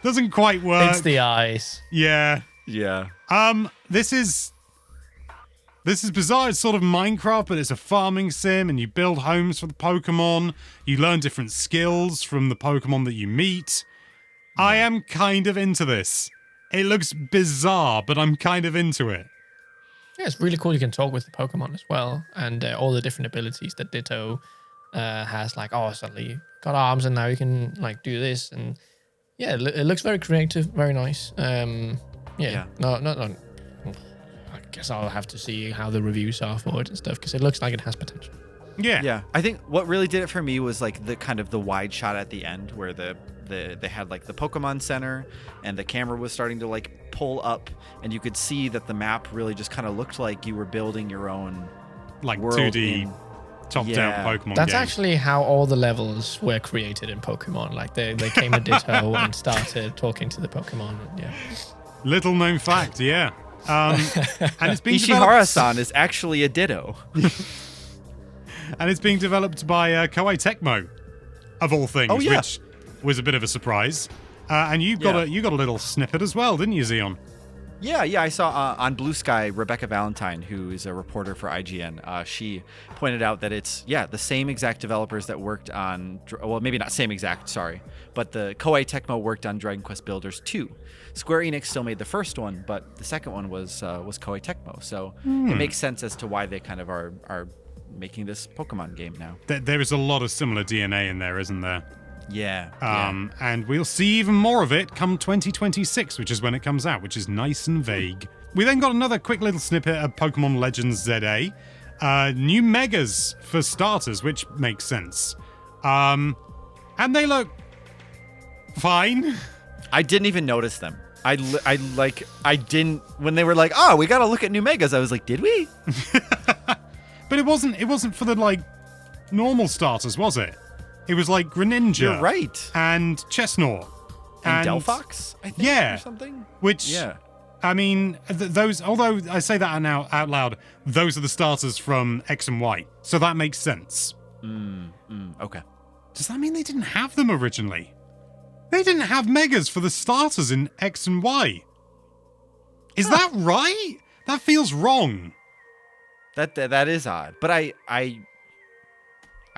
doesn't quite work. It's the eyes. Yeah. Yeah. This is bizarre. It's sort of Minecraft, but it's a farming sim, and you build homes for the Pokemon. You learn different skills from the Pokemon that you meet. I am kind of into this. It looks bizarre, but I'm kind of into it. Yeah, it's really cool. You can talk with the Pokemon as well, and all the different abilities that Ditto has. Like, suddenly you got arms, and now you can like do this, and yeah, it looks very creative, very nice. No. I guess I'll have to see how the reviews are for it and stuff, because it looks like it has potential. Yeah. I think what really did it for me was like the kind of the wide shot at the end where they had like the Pokemon Center and the camera was starting to like pull up, and you could see that the map really just kind of looked like you were building your own like world 2D top-down Pokemon That's game. Actually how all the levels were created in Pokemon. Like they came to Ditto and started talking to the Pokemon. Yeah. Little known fact, yeah. And it's being Ishihara-san is actually a Ditto. And it's being developed by Koei Tecmo, of all things, which was a bit of a surprise. And you got a little snippet as well, didn't you, Xeon? Yeah, I saw on Blue Sky, Rebecca Valentine, who is a reporter for IGN, she pointed out that it's, the same exact developers that worked on, well, maybe not same exact, sorry, but the Koei Tecmo worked on Dragon Quest Builders 2. Square Enix still made the first one, but the second one was Koei Tecmo, so it makes sense as to why they kind of are making this Pokemon game now. There is a lot of similar DNA in there, isn't there? Yeah. And we'll see even more of it come 2026, which is when it comes out, which is nice and vague. We then got another quick little snippet of Pokemon Legends ZA. New Megas for starters, which makes sense. And they look fine. I didn't even notice them. I didn't, when they were like, we got to look at new Megas, I was like, did we? But it wasn't for the like normal starters, was it? It was like Greninja. You're right. And Chestnut. And Delphox, I think, or something? Which, I mean, those, although I say that now out loud, those are the starters from X and Y. So that makes sense. Okay. Does that mean they didn't have them originally? They didn't have Megas for the starters in X and Y. Is that right? That feels wrong. That is odd. But I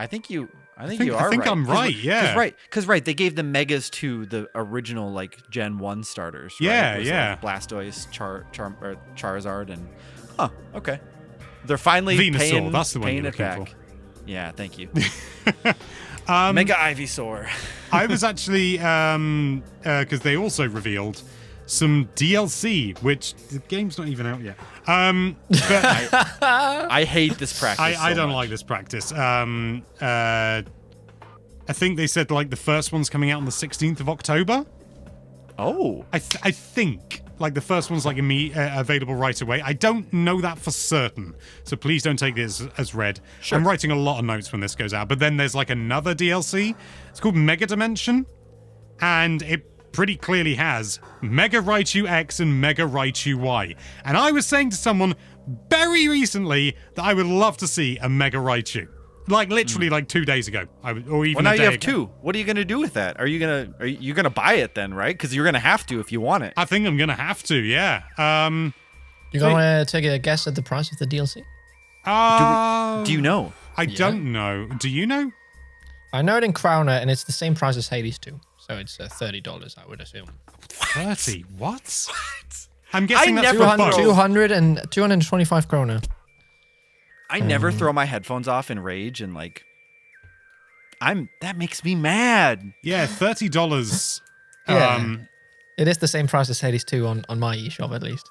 think you are right. I think I'm right, yeah. Because they gave the Megas to the original like Gen 1 starters, right? Yeah. Like Blastoise, Charizard, and okay. They're finally Venusaur, that's the one paying you're it looking back. for. Yeah, thank you. Mega Ivysaur. I was actually, because they also revealed some DLC, which the game's not even out yet. But I hate this practice. I don't much. like this practice. I think they said like the first one's coming out on the 16th of October. Oh. I think like the first one's like available right away. I don't know that for certain, so please don't take this as read. Sure. I'm writing a lot of notes when this goes out, but then there's like another DLC. It's called Mega Dimension, and it pretty clearly has Mega Raichu X and Mega Raichu Y. And I was saying to someone very recently that I would love to see a Mega Raichu. Like literally like 2 days ago. Or even now a day you have ago. 2. What are you going to do with that? Are you going to buy it then, right? Because you're going to have to if you want it. I think I'm going to have to, yeah. You going to take a guess at the price of the DLC? Do you know? I don't know. Do you know? I know it in Crowner, and it's the same price as Hades 2. So it's $30, I would assume. 30? What? I'm guessing that's for 200, both. 225 kroner. I never throw my headphones off in rage, and like, that makes me mad. Yeah, $30. Yeah. It is the same price as Hades 2 on my eShop, at least.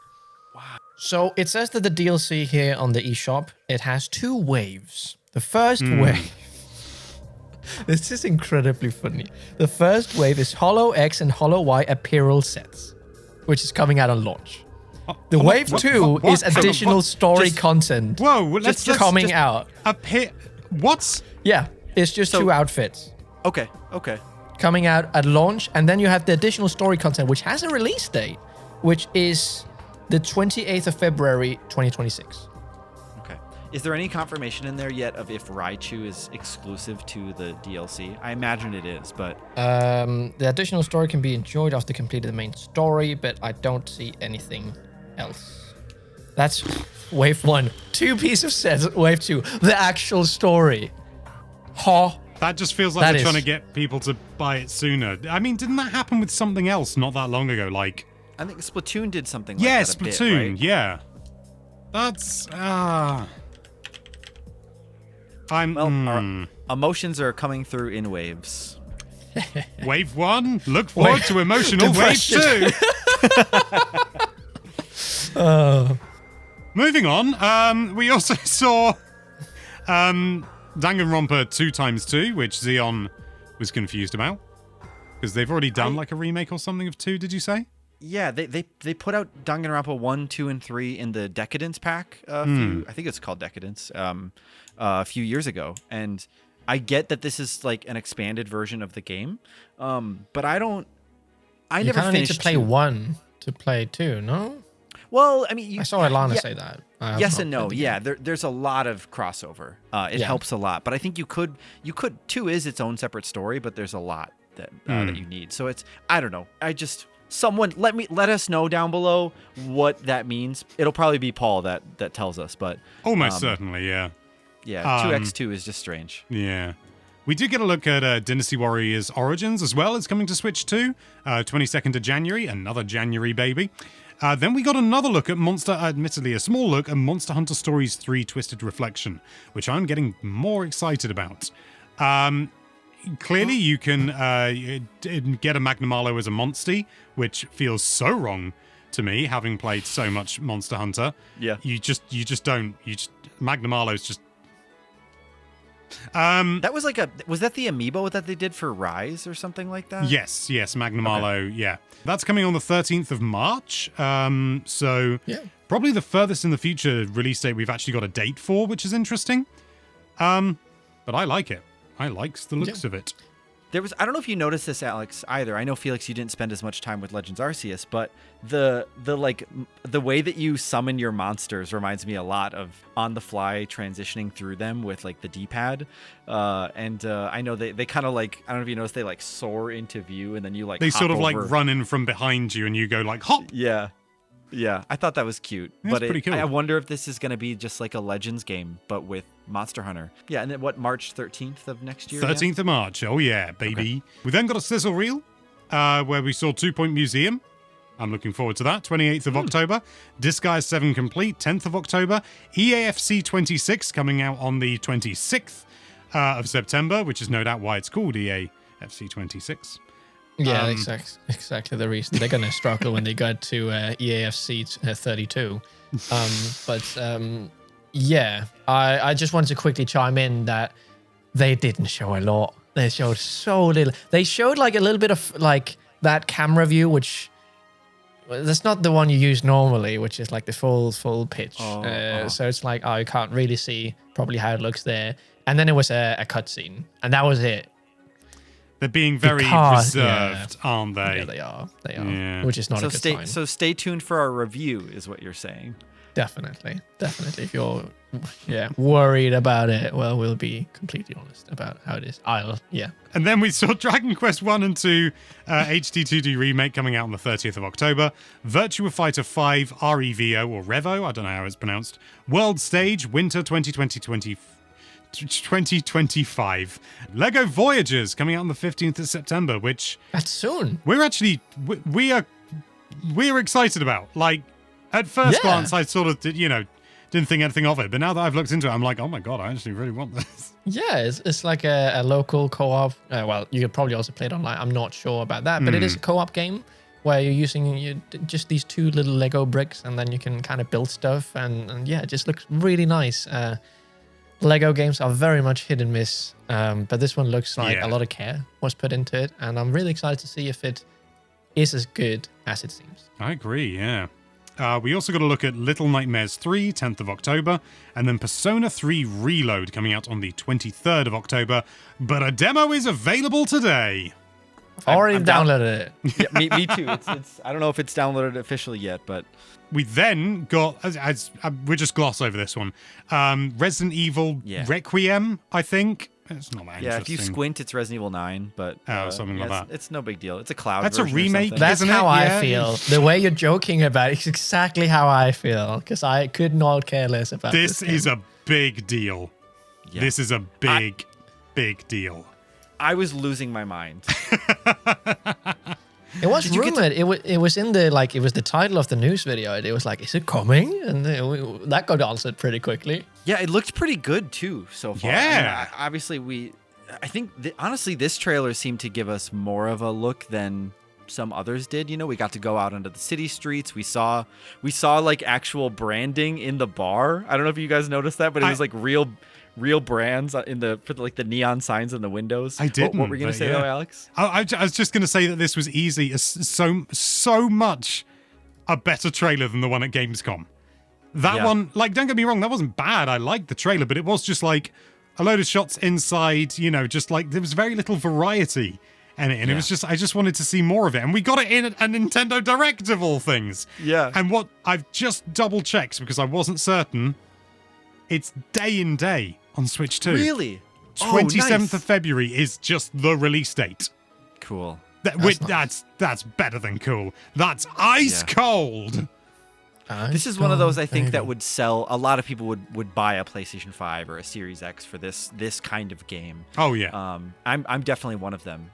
Wow. So it says that the DLC here on the eShop, it has 2 waves. The first wave... This is incredibly funny. The first wave is Hollow X and Hollow Y apparel sets, which is coming out on launch. The wave 2 is additional story content. Whoa, let's coming out. What? Yeah, it's just 2 outfits. Okay. Coming out at launch, and then you have the additional story content, which has a release date, which is the 28th of February, 2026. Okay. Is there any confirmation in there yet of if Raichu is exclusive to the DLC? I imagine it is, but... The additional story can be enjoyed after completing the main story, but I don't see anything else. That's wave 1. 2 pieces of sets, wave 2. The actual story. That just feels like they're trying to get people to buy it sooner. I mean, didn't that happen with something else not that long ago? Like, I think Splatoon did something like yeah, that. Splatoon. A bit, right? Yeah, that's Our emotions are coming through in waves. Wave 1. Look forward to emotional wave 2. Moving on. We also saw Danganronpa 2x2, which Xeon was confused about because they've already done like a remake or something of 2. Did you say? Yeah, they put out Danganronpa 1, 2, and 3 in the Decadence pack. I think it's called Decadence. A few years ago, and I get that this is like an expanded version of the game, but I never finished. Need to play 1 to play 2, no? Well, I mean, I saw Ilana say that. Yes and no. Yeah, there's a lot of crossover. It helps a lot, but I think you could 2 is its own separate story, but there's a lot that you need. So it's, I don't know. Someone let us know down below what that means. It'll probably be Paul that tells us, but almost certainly, yeah. Yeah, 2x2 is just strange. Yeah. We did get a look at Dynasty Warriors Origins as well. It's coming to Switch 2, 22nd of January, another January baby. Then we got another look at admittedly a small look at Monster Hunter Stories 3 Twisted Reflection, which I'm getting more excited about. Clearly, you can get a Magnamalo as a Monstie, which feels so wrong to me, having played so much Monster Hunter. Yeah. You just don't. Magnamalo's just... That was was that the amiibo that they did for Rise or something like that? Yes, Magnamalo, yeah. That's coming on the 13th of March, so probably the furthest in the future release date we've actually got a date for, which is interesting. But I like it. I like the looks of it. I don't know if you noticed this, Alex, either. I know, Felix, you didn't spend as much time with Legends Arceus, but the way that you summon your monsters reminds me a lot of on the fly transitioning through them with like the D-pad. I know they kind of like, I don't know if you noticed, they like soar into view and then you like they hop sort of over. like run in from behind you and you go like hop. Yeah, I thought that was cute. That's pretty cool. I wonder if this is going to be just like a Legends game, but with Monster Hunter. Yeah, and then March 13th of next year? 13th of March. Oh, yeah, baby. Okay. We then got a sizzle reel where we saw 2 Point Museum. I'm looking forward to that. 28th of October. Disguise 7 Complete, 10th of October. EAFC 26 coming out on the 26th of September, which is no doubt why it's called EAFC 26. Yeah, exactly the reason. They're going to struggle when they get to EAFC 32. Yeah, I just wanted to quickly chime in that they didn't show a lot. They showed so little. They showed like a little bit of like that camera view, which that's not the one you use normally, which is like the full pitch. So it's like, you can't really see probably how it looks there. And then it was a cutscene, and that was it. They're being very reserved, aren't they? Yeah, they are. Yeah. Which is not a good sign. So stay tuned for our review, is what you're saying. Definitely. If you're worried about it, well, we'll be completely honest about how it is. And then we saw Dragon Quest 1 and 2 HD2D remake coming out on the 30th of October. Virtua Fighter 5 REVO or Revo, I don't know how it's pronounced. World Stage Winter 2020 2025. Lego Voyagers coming out on the 15th of September, which That's soon. we're actually we're excited about. Like at first Yeah. glance, I sort of didn't think anything of it, but now that I've looked into it, I'm like, oh my god, I actually really want this. Yeah, it's like a local co-op. Well, you could probably also play it online. I'm not sure about that, but it is a co-op game where you're using just these two little Lego bricks, and then you can kind of build stuff. And yeah, it just looks really nice. Lego games are very much hit and miss, but this one looks like a lot of care was put into it, and I'm really excited to see if it is as good as it seems. I agree, yeah. We also got to look at Little Nightmares 3, 10th of October, and then Persona 3 Reload coming out on the 23rd of October, but a demo is available today. Already downloaded it. Yeah, me too. It's I don't know if it's downloaded officially yet, but We then got, we'll just gloss over this one, Resident Evil Requiem, I think. It's not that yeah, if you interesting. squint, it's Resident Evil 9, but something like that. It's no big deal. It's a cloud. That's a version or remake. something. That's Isn't it? how I Yeah. feel. The way you're joking about it is exactly how I feel, because I could not care less about this. This is a big deal. Yeah. This is a big deal. I was losing my mind. It was Did you get rumored. It was in the it was the title of the news video. It was like, is it coming? And that got answered pretty quickly. Yeah, it looked pretty good too so far. Yeah. Obviously, I think honestly, this trailer seemed to give us more of a look than some others did. You know, we got to go out into the city streets. We saw like actual branding in the bar. I don't know if you guys noticed that, but it was like real brands put like the neon signs in the windows. I didn't. What were you gonna say though, Alex? I was just going to say that this was easy. So much a better trailer than the one at Gamescom. That one, like, don't get me wrong, that wasn't bad. I liked the trailer, but it was just like a load of shots inside, just like there was very little variety in it. And it was just, I just wanted to see more of it. And we got it in a Nintendo Direct of all things. Yeah. And what I've just double checked because I wasn't certain, it's day in day on Switch 2. Really? 27th of February is just the release date. Cool. That's better than cool. That's ice cold. This is one of those I think that would sell. A lot of people would buy a PlayStation 5 or a Series X for this kind of game. Oh yeah. I'm definitely one of them.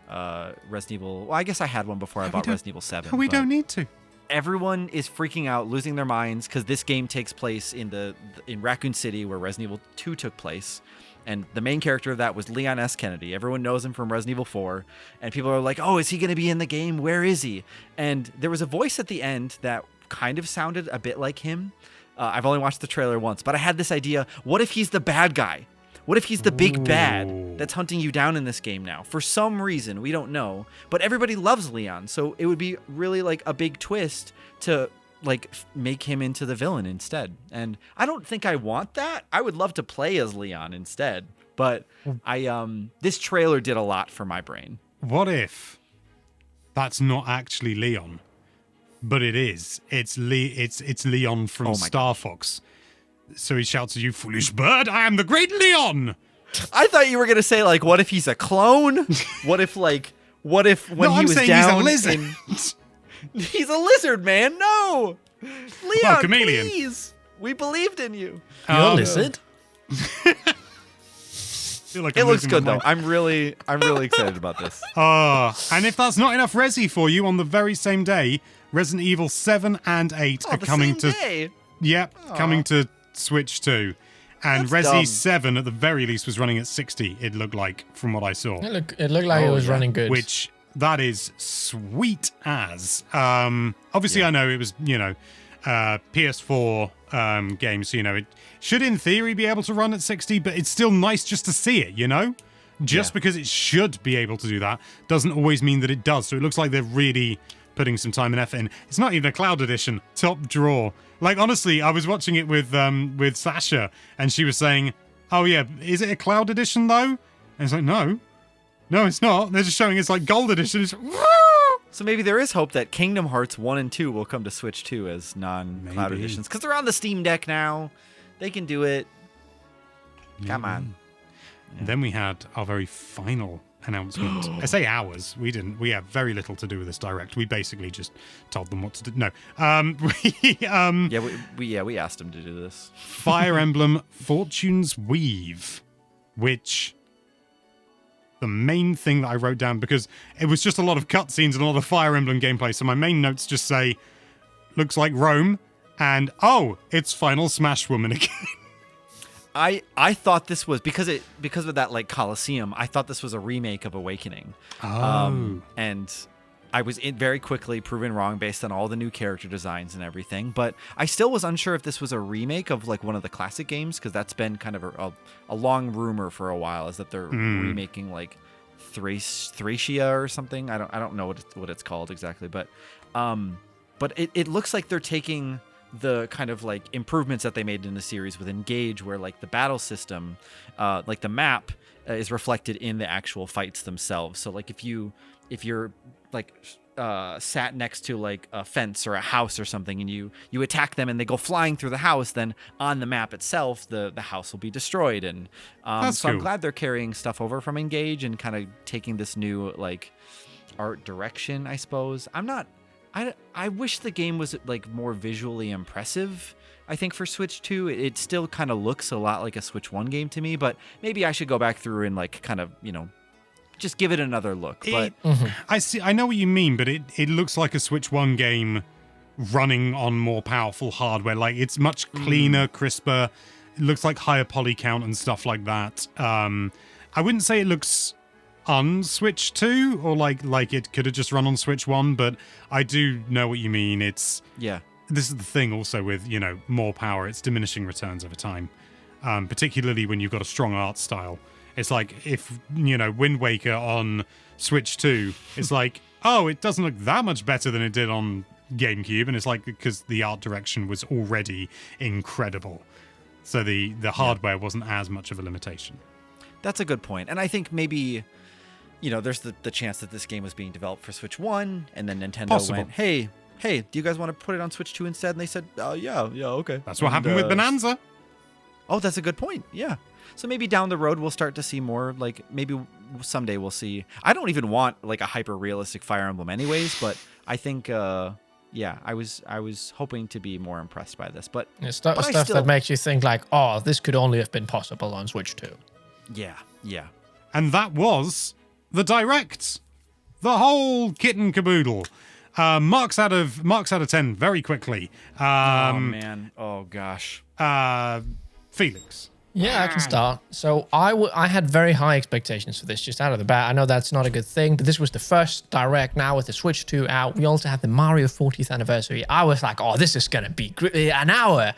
Resident Evil. Well, I guess I had one before I bought Resident Evil 7. We don't need to. Everyone is freaking out, losing their minds because this game takes place in Raccoon City, where Resident Evil 2 took place. And the main character of that was Leon S. Kennedy. Everyone knows him from Resident Evil 4. And people are like, oh, is he going to be in the game? Where is he? And there was a voice at the end that kind of sounded a bit like him. I've only watched the trailer once, but I had this idea. What if he's the bad guy? What if he's the big bad that's hunting you down in this game now? For some reason, we don't know. But everybody loves Leon, so it would be really like a big twist to like make him into the villain instead. And I don't think I want that. I would love to play as Leon instead. But this trailer did a lot for my brain. What if that's not actually Leon, but it is? It's Leon from Star Fox. So he shouts at you, "Foolish bird, I am the great Leon!" I thought you were gonna say like, what if he's a clone? What if when I'm was saying down he's a lizard. He's a lizard, man. No, Leon, chameleon. please. We believed in you. You're a lizard? It looks good though. I'm really excited about this. And if that's not enough resi for you, on the very same day, Resident Evil 7 and 8 are coming to. Day. Yep, coming to Switch 2. And That's Resi dumb. 7 at the very least was running at 60, it looked like, from what I saw. It looked like it was running good. Which, that is sweet as. Obviously, I know it was, PS4 games, so, it should in theory be able to run at 60, but it's still nice just to see it, Just because it should be able to do that doesn't always mean that it does. So it looks like they're really putting some time and effort in. It's not even a cloud edition. Top draw. Like, honestly, I was watching it with Sasha, and she was saying, "Oh yeah, is it a cloud edition though?" And it's like, no, it's not. They're just showing it's like gold edition. It's, So maybe there is hope that Kingdom Hearts 1 and 2 will come to Switch 2 as non-cloud Maybe. editions because they're on the Steam Deck now. They can do it. Come on. Then we had our very final announcement. I say ours. We didn't. We have very little to do with this direct. We basically just told them what to do. No. We asked them to do this. Fire Emblem Fortune's Weave. which the main thing that I wrote down, because it was just a lot of cutscenes and a lot of Fire Emblem gameplay, so my main notes just say, looks like Rome, and oh, it's Final Smash Woman again. I thought this was because of that like Colosseum. I thought this was a remake of Awakening. And I was very quickly proven wrong based on all the new character designs and everything. But I still was unsure if this was a remake of like one of the classic games, because that's been kind of a long rumor for a while, is that they're remaking like Thracia or something. I don't know what it's called exactly, but it looks like they're taking the kind of like improvements that they made in the series with Engage, where like the battle system, like the map is reflected in the actual fights themselves. So like if you're like sat next to like a fence or a house or something, and you attack them and they go flying through the house, then on the map itself the house will be destroyed. And so cool. I'm glad they're carrying stuff over from Engage and kind of taking this new like art direction, I suppose. I wish the game was like more visually impressive. I think for Switch 2, it still kind of looks a lot like a Switch 1 game to me, but maybe I should go back through and like kind of, just give it another look. But I know what you mean, but it looks like a Switch 1 game running on more powerful hardware. Like it's much cleaner, crisper. It looks like higher poly count and stuff like that. I wouldn't say it looks on Switch 2 or like it could have just run on Switch 1, but I do know what you mean. This is the thing also with more power, it's diminishing returns over time, particularly when you've got a strong art style. It's like if Wind Waker on Switch 2, it's like, oh, it doesn't look that much better than it did on GameCube, and it's like because the art direction was already incredible, so the hardware wasn't as much of a limitation. That's a good point. And I think maybe there's the chance that this game was being developed for Switch 1, and then Nintendo went, hey, do you guys want to put it on Switch 2 instead? And they said, yeah, okay. That's what happened with Bonanza. Oh, that's a good point. Yeah. So maybe down the road we'll start to see more, like maybe someday we'll see. I don't even want like a hyper realistic Fire Emblem anyways, but I think I was hoping to be more impressed by this. But stuff that makes you think like, oh, this could only have been possible on Switch 2. Yeah. And that was the Direct. The whole kit and caboodle. Marks out of 10 very quickly. Oh man. Oh gosh. Felix. Yeah, I can start. So I had very high expectations for this just out of the bat. I know that's not a good thing, but this was the first Direct now with the Switch 2 out. We also had the Mario 40th anniversary. I was like, oh, this is going to be an hour.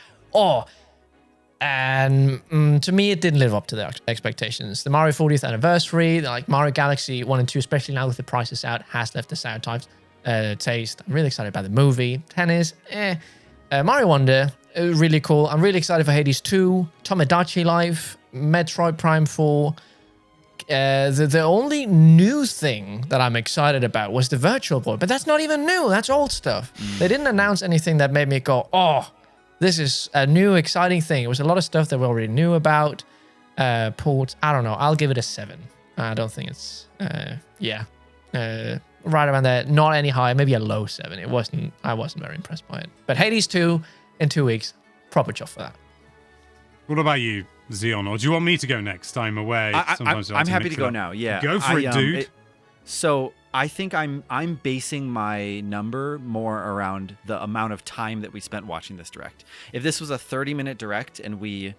And to me, it didn't live up to the expectations. The Mario 40th anniversary, like Mario Galaxy 1 and 2, especially now with the prices out, has left a sour taste. I'm really excited about the movie. Tennis, Mario Wonder, really cool. I'm really excited for Hades 2, Tomodachi Life, Metroid Prime 4. The only new thing that I'm excited about was the Virtual Boy, but that's not even new. That's old stuff. They didn't announce anything that made me go, oh, this is a new, exciting thing. It was a lot of stuff that we already knew about. Ports, I don't know. I'll give it a 7. I don't think it's, right around there. Not any higher, maybe a low 7. I wasn't very impressed by it. But Hades 2 in 2 weeks, proper chuff for that. What about you, Xeon? Or do you want me to go next? I'm away. I'm happy to go now. Yeah, go for it, dude. So I think I'm basing my number more around the amount of time that we spent watching this Direct. If this was a 30-minute Direct and we,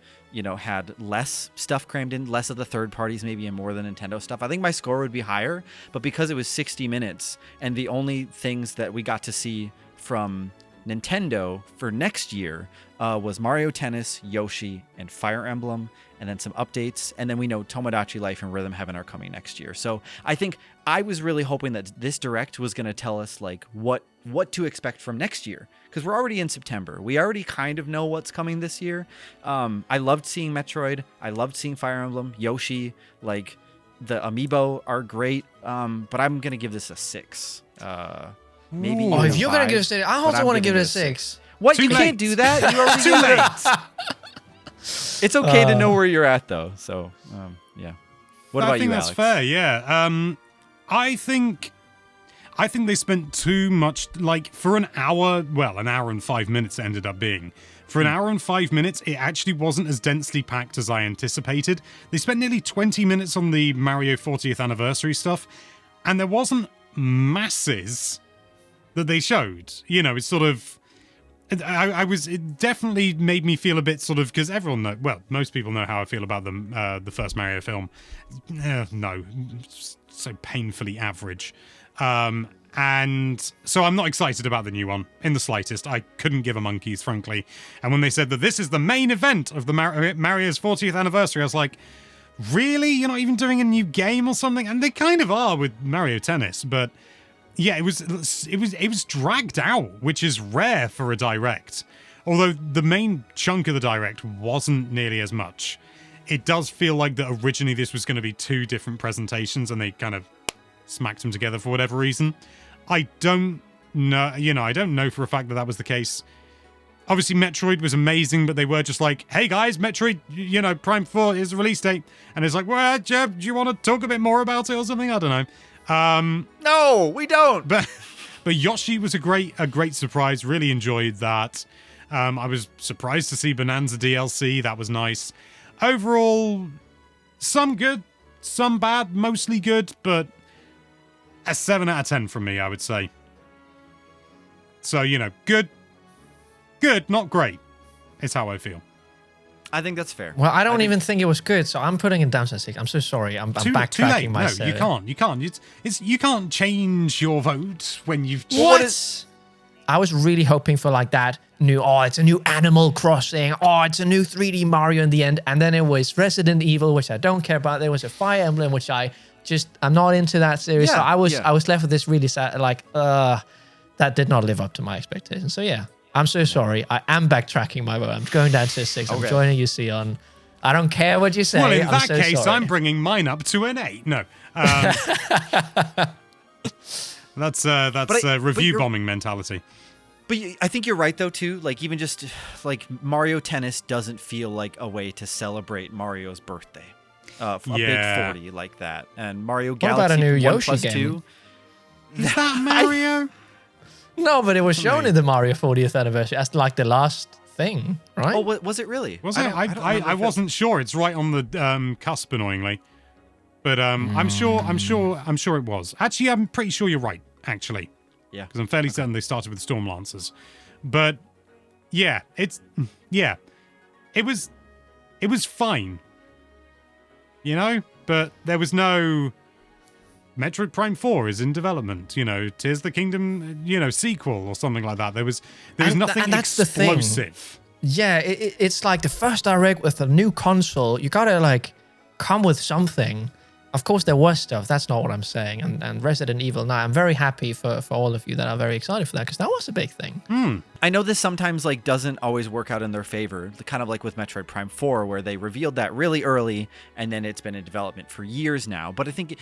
had less stuff crammed in, less of the third parties maybe and more of the Nintendo stuff, I think my score would be higher. But because it was 60 minutes and the only things that we got to see from Nintendo for next year was Mario Tennis, Yoshi, and Fire Emblem, and then some updates. And then we know Tomodachi Life and Rhythm Heaven are coming next year. So I think I was really hoping that this Direct was going to tell us like what to expect from next year, because we're already in September. We already kind of know what's coming this year. I loved seeing Metroid. I loved seeing Fire Emblem, Yoshi. Like the amiibo are great. But I'm going to give this a 6. Maybe if you're gonna give it, I also want to give it a 6. What? You can't do that. You already too late. It's okay to know where you're at, though. So, yeah. What about you, Alex? I think that's fair. Yeah. I think they spent too much, like for an hour. Well, an hour and 5 minutes it ended up being. For an hour and 5 minutes, it actually wasn't as densely packed as I anticipated. They spent nearly 20 minutes on the Mario 40th anniversary stuff, and there wasn't masses that they showed. You know, it's sort of... It definitely made me feel a bit sort of... Because everyone know... Well, most people know how I feel about the first Mario film. No, so painfully average. And so I'm not excited about the new one in the slightest. I couldn't give a monkeys, frankly. And when they said that this is the main event of the Mario's 40th anniversary, I was like, really? You're not even doing a new game or something? And they kind of are with Mario Tennis, but yeah, it was dragged out, which is rare for a direct. Although the main chunk of the direct wasn't nearly as much. It does feel like that originally this was going to be two different presentations, and they kind of smacked them together for whatever reason. I don't know, I don't know for a fact that was the case. Obviously, Metroid was amazing, but they were just like, hey guys, Metroid, Prime 4 is the release date. And it's like, well, Jeb, do you want to talk a bit more about it or something? I don't know. No, we don't. But Yoshi was a great surprise. Really enjoyed that. I was surprised to see Bonanza DLC. That was nice. Overall, some good, some bad, mostly good, but a 7 out of 10 from me, I would say. So, good, not great, is how I feel. I think that's fair. Well, I don't even think it was good, so I'm putting it down to 6. I'm so sorry. I'm backtracking too late. myself. No, you can't. You can't change your vote when you've... What? I was really hoping for like that new, it's a new Animal Crossing. It's a new 3D Mario in the end. And then it was Resident Evil, which I don't care about. There was a Fire Emblem, which I'm not into that series. Yeah, so I was left with this really sad, that did not live up to my expectations. So yeah, I'm so sorry. I am backtracking my vote. I'm going down to a 6. Okay. I'm joining you, Sion. I don't care what you say. Well, in I'm that so case, sorry. I'm bringing mine up to an 8. No. That's review bombing mentality. But I think you're right, though, too. Like, even just, like, Mario Tennis doesn't feel like a way to celebrate Mario's birthday. A big 40 like that. And Mario Galaxy about a new 1 Yoshi plus game? 2. Is that Mario? No, but it was shown in the Mario 40th anniversary as, like, the last thing, right? Oh, was it really? Was it? I wasn't sure. It's right on the cusp, annoyingly. But I'm sure it was. Actually, I'm pretty sure you're right, actually. Yeah. Because I'm fairly certain they started with Storm Lancers. But yeah, it was fine. But there was no Metroid Prime 4 is in development, Tears of the Kingdom, sequel or something like that. There was nothing and that's explosive. Yeah, it's like the first direct with a new console. You gotta like come with something. Of course, there was stuff. That's not what I'm saying. And Resident Evil 9, I'm very happy for all of you that are very excited for that, because that was a big thing. I know this sometimes like doesn't always work out in their favor, kind of like with Metroid Prime 4, where they revealed that really early, and then it's been in development for years now. But I think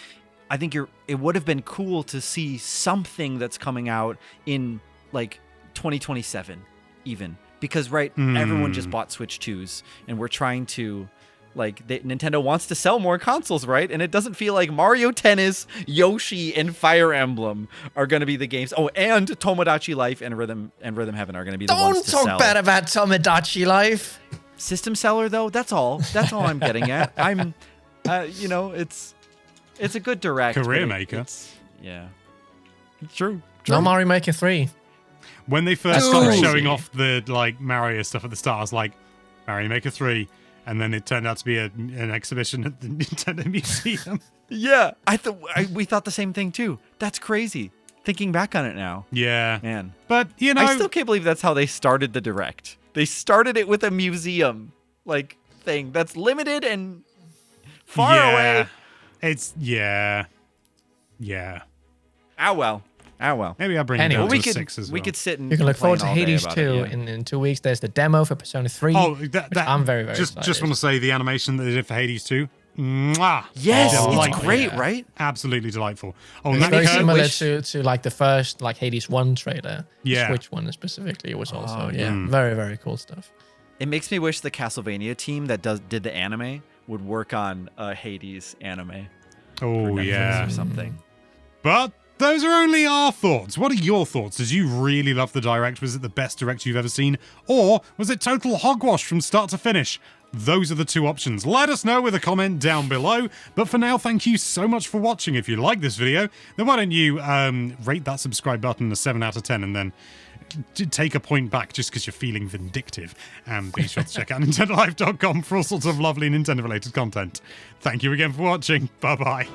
it would have been cool to see something that's coming out in like 2027 even, because everyone just bought Switch 2s, and we're trying to... Nintendo wants to sell more consoles, right? And it doesn't feel like Mario Tennis, Yoshi, and Fire Emblem are going to be the games. Oh, and Tomodachi Life and Rhythm Heaven are going to be the ones to sell. Don't talk bad about Tomodachi Life. System seller, though, that's all. That's all I'm getting at. I'm, it's a good direct. Career maker. Yeah. It's true. No Mario Maker 3. When they first started showing off the Mario stuff at the start, I was like, Mario Maker 3. And then it turned out to be an exhibition at the Nintendo Museum. Yeah, we thought the same thing too. That's crazy. Thinking back on it now. Yeah, man. But I still can't believe that's how they started the Direct. They started it with a museum thing that's limited and far away. It's yeah. well. Maybe I'll bring it down to a 6 as well. We could sit and you can look forward to Hades 2 in 2 weeks. There's the demo for Persona 3. Oh, I'm very, very excited. Just want to say the animation that they did for Hades 2. Mwah! Yes, it's great, right? Absolutely delightful. Oh, it's very similar to like the first Hades 1 trailer. Yeah. The Switch one specifically. It was also very, very cool stuff. It makes me wish the Castlevania team that did the anime would work on a Hades anime. Oh, yeah. Or something. But Those are only our thoughts. What are your thoughts? Did you really love the Direct? Was it the best Direct you've ever seen? Or was it total hogwash from start to finish? Those are the two options. Let us know with a comment down below. But for now, thank you so much for watching. If you like this video, then why don't you rate that subscribe button a 7 out of 10 and then take a point back just because you're feeling vindictive. And be sure to check out NintendoLife.com for all sorts of lovely Nintendo-related content. Thank you again for watching. Bye-bye.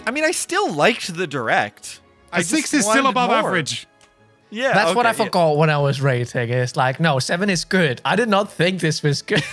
I mean, I still liked the Direct. A 6 is still above more. average. Yeah, That's what okay, I forgot when I was rating. It's like, no, 7 is good. I did not think this was good.